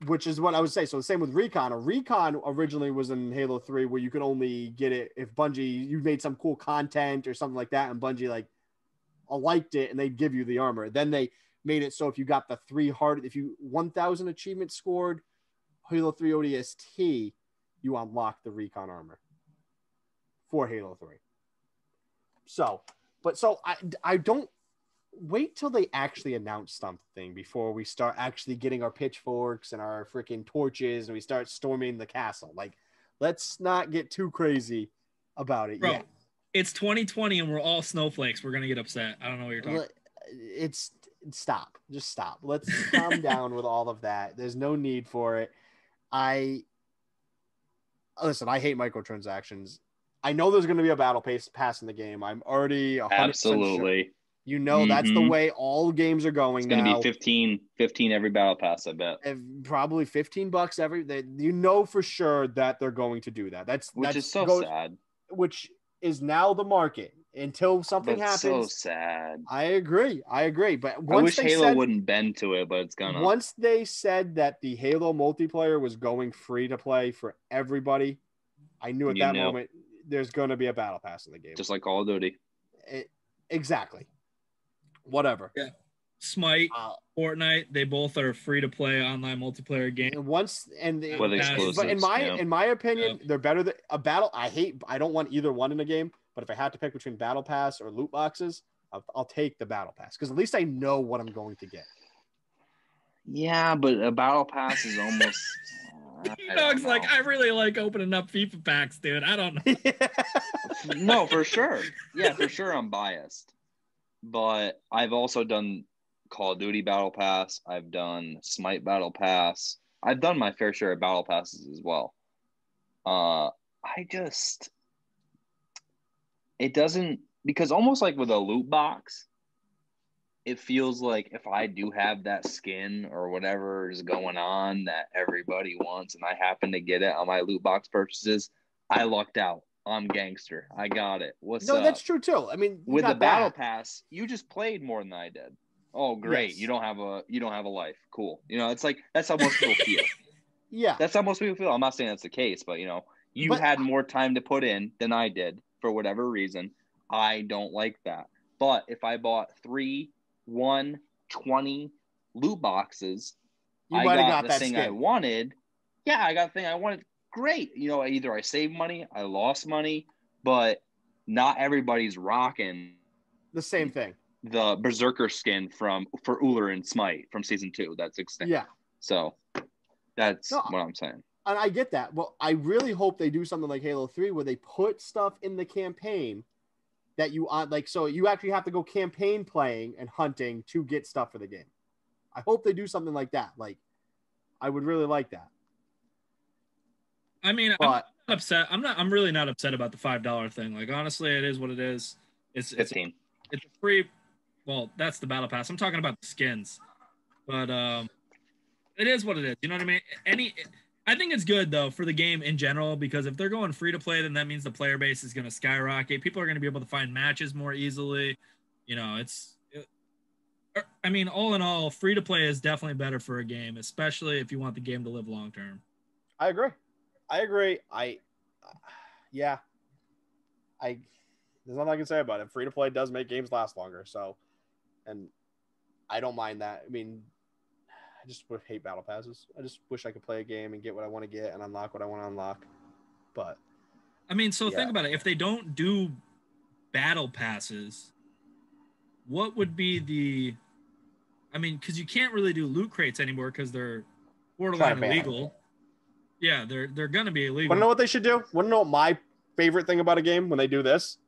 Which is what I would say. So the same with Recon. Recon originally was in Halo 3 where you could only get it if Bungie, you made some cool content or something like that, and Bungie liked it and they'd give you the armor. Then they made it so if you got the 1,000 achievements scored Halo 3 ODST, you unlock the recon armor for Halo 3. So I don't wait till they actually announce something before we start actually getting our pitchforks and our freaking torches and we start storming the castle. Like, let's not get too crazy about it yet. It's 2020 and we're all snowflakes. We're gonna get upset. I don't know what you're talking about. Stop. Just stop. Let's calm down with all of that. There's no need for it. Listen, I hate microtransactions. I know there's going to be a battle pass in the game. I'm already 100% absolutely sure. You know, that's the way all games are going now. It's going to be 15 every battle pass, I bet. Probably $15 every. You know for sure that they're going to do that. Which is so sad. Which is now the market until something happens. So sad. I agree. But I wish Halo wouldn't bend to it, but it's gonna. Once they said that the Halo multiplayer was going free to play for everybody, I knew at that moment there's going to be a battle pass in the game. Just like Call of Duty. Exactly. Whatever. Yeah. Smite, Fortnite, they both are free to play online multiplayer game. With exclusives. But in my opinion, they're better than a battle. I don't want either one in a game, but if I had to pick between battle pass or loot boxes, I'll take the battle pass because at least I know what I'm going to get. Yeah, but a battle pass is almost Dog's like, I really like opening up FIFA packs, dude. I don't know. No, for sure. Yeah, for sure I'm biased. But I've also done Call of Duty Battle Pass. I've done Smite Battle Pass. I've done my fair share of Battle Passes as well. It doesn't, because almost like with a loot box, it feels like if I do have that skin or whatever is going on that everybody wants and I happen to get it on my loot box purchases, I lucked out. I'm gangster. I got it. What's up? No, that's true too. I mean, with the battle pass, you just played more than I did. Oh, great. Yes. You don't have a life. Cool. You know, it's like that's how most people feel. Yeah. That's how most people feel. I'm not saying that's the case, but you had more time to put in than I did for whatever reason. I don't like that. But if I bought 3, 1, 20 loot boxes, I got the thing I wanted. Yeah, I got the thing I wanted. Great. Either I saved money, I lost money, but not everybody's rocking the same thing. The Berserker skin for Uller and Smite from season 2. That's extinct. Yeah. So that's what I'm saying. And I get that. Well, I really hope they do something like Halo 3 where they put stuff in the campaign that you so you actually have to go campaign playing and hunting to get stuff for the game. I hope they do something like that. Like, I would really like that. I mean, I'm not upset. I'm really not upset about the $5 thing. Like, honestly, it is what it is. It's 15. It's a free. Well, that's the battle pass. I'm talking about the skins, but it is what it is. You know what I mean? I think it's good though for the game in general because if they're going free to play, then that means the player base is going to skyrocket. People are going to be able to find matches more easily. I mean, all in all, free to play is definitely better for a game, especially if you want the game to live long term. I agree. There's nothing I can say about it. Free to play does make games last longer. So, and I don't mind that. I mean, I just would hate battle passes. I just wish I could play a game and get what I want to get and unlock what I want to unlock. But I mean, think about it. If they don't do battle passes, what would be because you can't really do loot crates anymore because they're borderline illegal. Yeah, they're gonna be illegal. Want to know what they should do? Want to know what my favorite thing about a game when they do this?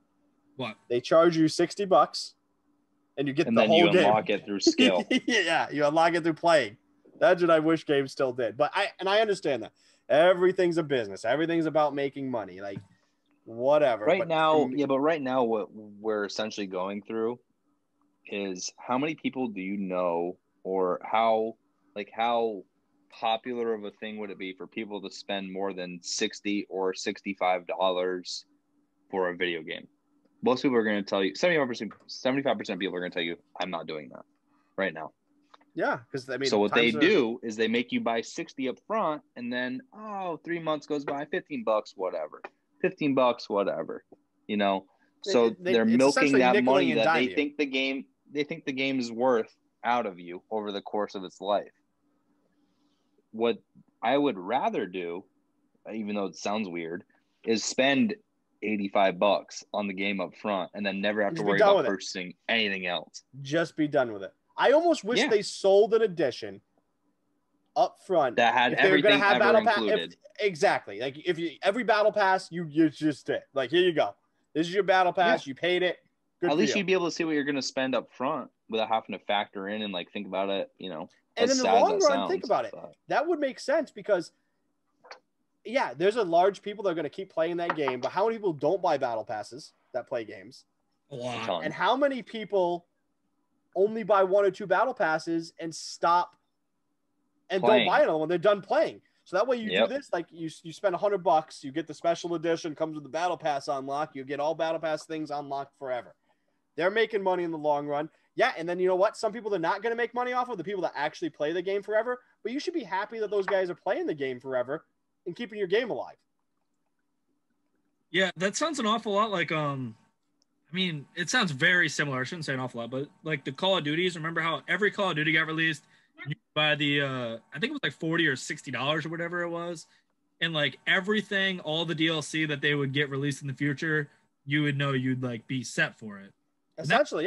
What? They charge you $60 and you get the whole game. And then you unlock it through skill. Yeah, you unlock it through playing. That's what I wish games still did. But I understand that. Everything's a business. Everything's about making money. Like, whatever. Right now, what we're essentially going through is how many people do you know, or how popular of a thing would it be for people to spend more than $60 or $65 for a video game? Most people are going to tell you, 75% of people are going to tell you, I'm not doing that right now. Yeah, because so what they do is they make you buy 60 up front, and then 3 months goes by, $15, whatever, $15, whatever, So they're milking that money that they think the game is worth out of you over the course of its life. What I would rather do, even though it sounds weird, is spend $85 on the game up front and then never have to worry about purchasing anything else. Just be done with it. I almost wish they sold an edition up front that had everything have ever included. Exactly. Like if you every battle pass, you just it. Like here you go. This is your battle pass. You paid it. Good At least you'd be able to see what you're going to spend up front without having to factor in and like think about it. And in the long run, think about it. That would make sense because, there's a large people that are going to keep playing that game. But how many people don't buy battle passes that play games? A lot. And how many people only buy 1 or 2 battle passes and stop and don't buy another one? They're done playing. So that way you do this, like you spend $100, you get the special edition, comes with the battle pass unlock, you get all battle pass things unlocked forever. They're making money in the long run. Yeah, and then you know what? Some people they're not going to make money off of, the people that actually play the game forever. But you should be happy that those guys are playing the game forever and keeping your game alive. Yeah, that sounds an awful lot like it sounds very similar. I shouldn't say an awful lot, but like the Call of Duties. Remember how every Call of Duty got released by the I think it was like $40 or $60 or whatever it was, and like everything, all the DLC that they would get released in the future, you would know you'd like be set for it. Essentially,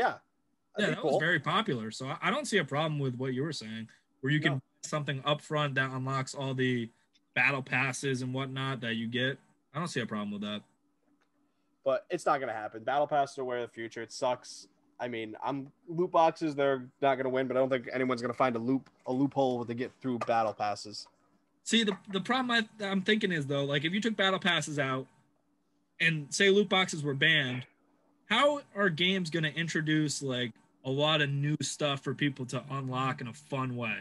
that was very popular. So I don't see a problem with what you were saying, where you can buy something up front that unlocks all the battle passes and whatnot that you get. I don't see a problem with that. But it's not going to happen. Battle passes are way of the future. It sucks. I mean, loot boxes, they're not going to win, but I don't think anyone's going to find a loophole to get through battle passes. See, the problem I'm thinking is, though, like if you took battle passes out and say loot boxes were banned, how are games going to introduce like a lot of new stuff for people to unlock in a fun way?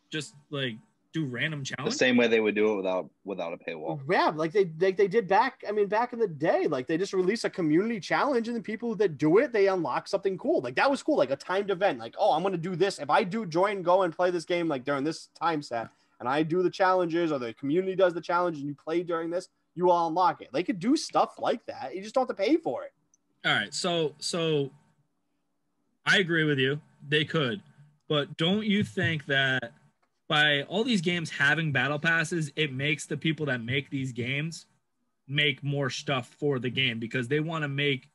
Just like do random challenges? The same way they would do it without a paywall. Yeah, like they did back in the day. Like they just release a community challenge and the people that do it, they unlock something cool. Like that was cool, like a timed event. Like, oh, I'm going to do this. If I do go and play this game like during this time set and I do the challenges or the community does the challenge and you play during this, you all unlock it. They could do stuff like that. You just don't have to pay for it. All right, so I agree with you. They could, but don't you think that by all these games having battle passes, it makes the people that make these games make more stuff for the game because they want to make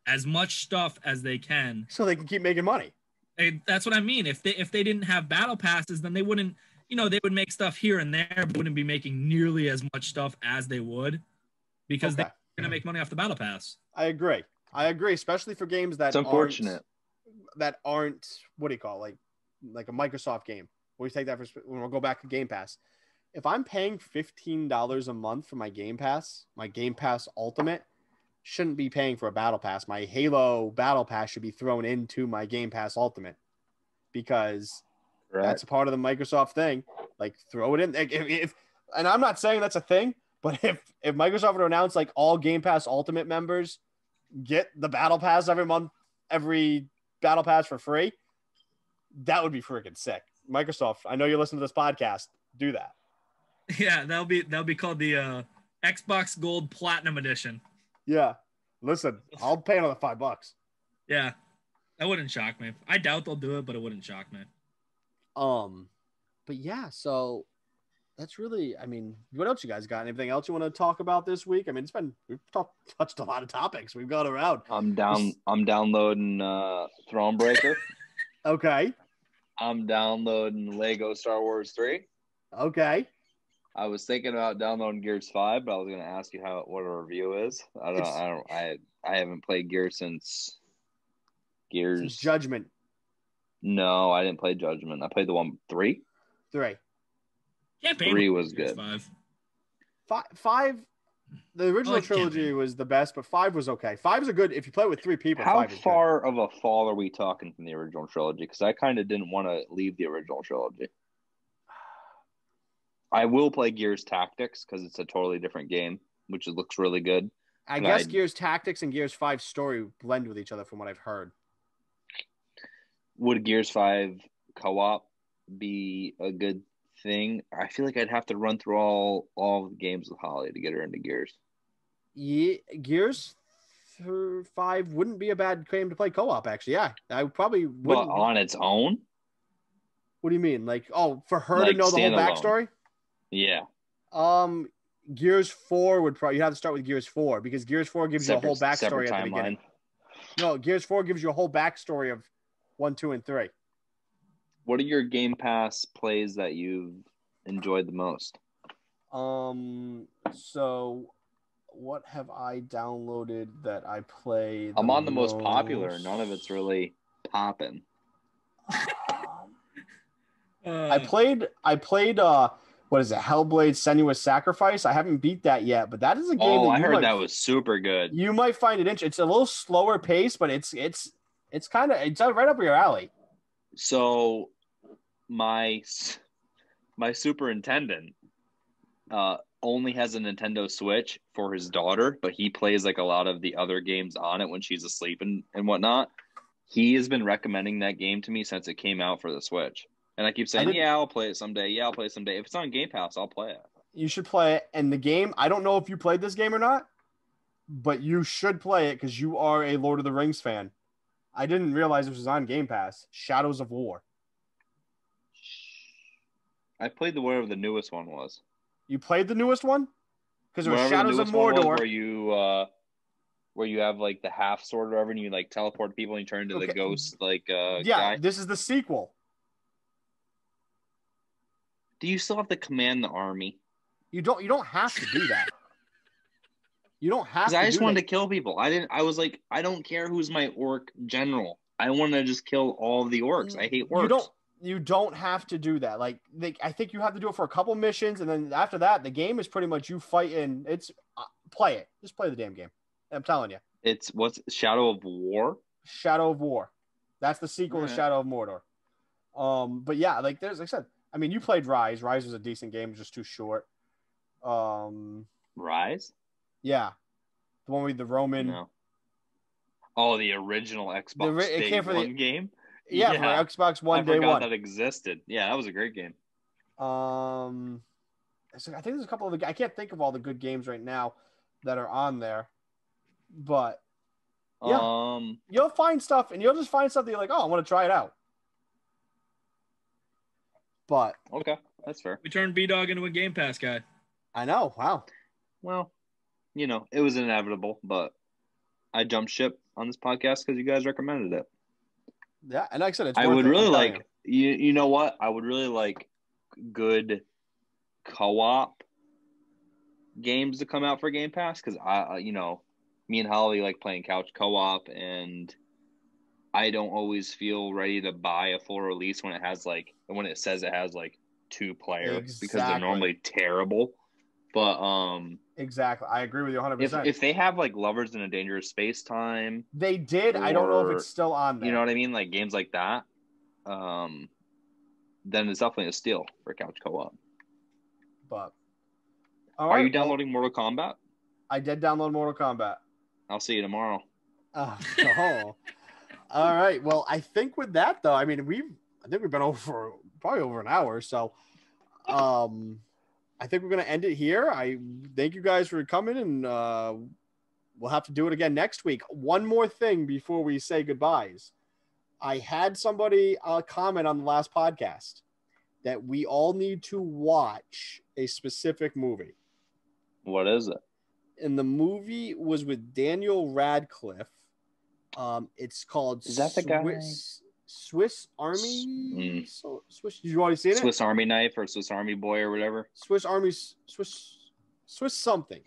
as much stuff as they can so they can keep making money. And that's what I mean. If they didn't have battle passes, then they wouldn't. They would make stuff here and there, but wouldn't be making nearly as much stuff as they would because they're going to make money off the battle pass. I agree, especially for games that aren't what do you call it? like a Microsoft game. We take that when we'll go back to Game Pass. If I'm paying $15 a month for my Game Pass Ultimate, shouldn't be paying for a Battle Pass. My Halo Battle Pass should be thrown into my Game Pass Ultimate because that's a part of the Microsoft thing. Like throw it in. If and I'm not saying that's a thing, but if Microsoft would announce like all Game Pass Ultimate members get the Battle Pass every month, every Battle Pass for free, that would be freaking sick. Microsoft, I know you listen to this podcast. Do that. Yeah, that'll be called the Xbox Gold Platinum Edition. Yeah, listen, I'll pay another $5. Yeah, that wouldn't shock me. I doubt they'll do it, but it wouldn't shock me. But yeah, so that's really. I mean, what else you guys got? Anything else you want to talk about this week? I mean, we've touched a lot of topics. We've gone around. I'm downloading Thronebreaker. Okay. I'm downloading Lego Star Wars 3. Okay. I was thinking about downloading Gears 5, but I was going to ask you what a review is. I haven't played Gears since Judgment. No, I didn't play Judgment. I played the one 3. 3. Yeah, 3 was good. 5. The original trilogy was the best, but 5 was okay. 5 is a good if you play with 3 people. How far of a fall are we talking from the original trilogy? Because I kind of didn't want to leave the original trilogy. I will play Gears Tactics because it's a totally different game, which looks really good. I guess Gears Tactics and Gears 5 story blend with each other from what I've heard. Would Gears 5 co-op be a good thing? I feel like I'd have to run through all the games with Holly to get her into Gears. Yeah, Gears 5 wouldn't be a bad game to play co-op, actually. Yeah, I probably wouldn't. But on its own? What do you mean? Like, for her to know the whole backstory? Yeah. Gears 4 would probably, you have to start with Gears 4 because Gears 4 gives you a whole backstory at the beginning. No, Gears 4 gives you a whole backstory of 1, 2, and 3. What are your Game Pass plays that you've enjoyed the most? So what have I downloaded that I play? I'm on the most popular. None of it's really popping. I played what is it? Hellblade: Senua's Sacrifice. I haven't beat that yet, but that is a game that I heard that was super good. You might find it interesting. It's a little slower pace, but it's kind of it's right up your alley. So my superintendent only has a Nintendo Switch for his daughter, but he plays like a lot of the other games on it when she's asleep and whatnot. He has been recommending that game to me since it came out for the Switch. And I keep saying, I'll play it someday. Yeah, I'll play it someday. If it's on Game Pass, I'll play it. You should play it. And the game, I don't know if you played this game or not, but you should play it because you are a Lord of the Rings fan. I didn't realize this was on Game Pass. Shadows of War. I played whatever the newest one was. You played the newest one? Because it was Shadows of Mordor. Where you have like the half sword or whatever, and you like teleport people and you turn into the ghost guy. This is the sequel. Do you still have to command the army? You don't have to do that. You don't have to. I just wanted to kill people. I was like, I don't care who's my orc general. I want to just kill all of the orcs. I hate orcs. You don't have to do that. Like I think you have to do it for a couple missions, and then after that, the game is pretty much you fighting. It's play it. Just play the damn game. I'm telling you. It's what's Shadow of War? Shadow of War. That's the sequel to Shadow of Mordor. But yeah, like there's like I said. I mean, you played Rise. Rise was a decent game, just too short. Rise? Yeah. The one with the Roman. No. Oh, the original Xbox Day One game? Yeah, for Xbox One Day One. I forgot that existed. Yeah, that was a great game. I think there's a couple of I can't think of all the good games right now that are on there. But yeah, you'll find stuff, and you'll just find something you're like, oh, I want to try it out. But okay, that's fair. We turned Bdog into a Game Pass guy. I know. Wow. Well, it was inevitable, but I jumped ship on this podcast because you guys recommended it. Yeah, and like I said, it's I would really like you know what? I would really like good co-op games to come out for Game Pass because me and Holly like playing couch co-op, and I don't always feel ready to buy a full release when it says it has like 2 players because they're normally terrible. But exactly, I agree with you 100%. If they have like Lovers in a Dangerous Space Time, they did. I don't know if it's still on there. You know what I mean? Like games like that. Then it's definitely a steal for couch co-op. But are you downloading Mortal Kombat? I did download Mortal Kombat. I'll see you tomorrow. Oh. All right. Well, I think with that though, I mean, I think we've been probably over an hour. So, I think we're going to end it here. I thank you guys for coming, and we'll have to do it again next week. One more thing before we say goodbyes. I had somebody comment on the last podcast that we all need to watch a specific movie. What is it? And the movie was with Daniel Radcliffe. It's called Swiss Army. So Swiss. Did you already see it? Swiss Army Knife or Swiss Army Boy or whatever. Swiss something.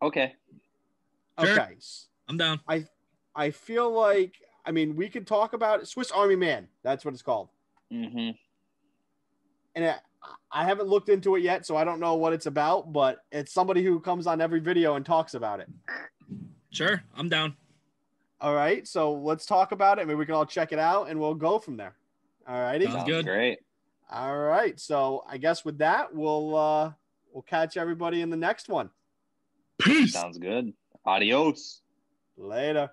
Okay. Sure. Okay. I'm down. I feel like we could talk about it. Swiss Army Man. That's what it's called. Mm-hmm. And I haven't looked into it yet, so I don't know what it's about. But it's somebody who comes on every video and talks about it. Sure, I'm down. All right, so let's talk about it. Maybe we can all check it out, and we'll go from there. All righty. Sounds good. Great. All right, so I guess with that, we'll catch everybody in the next one. Peace. Sounds good. Adios. Later.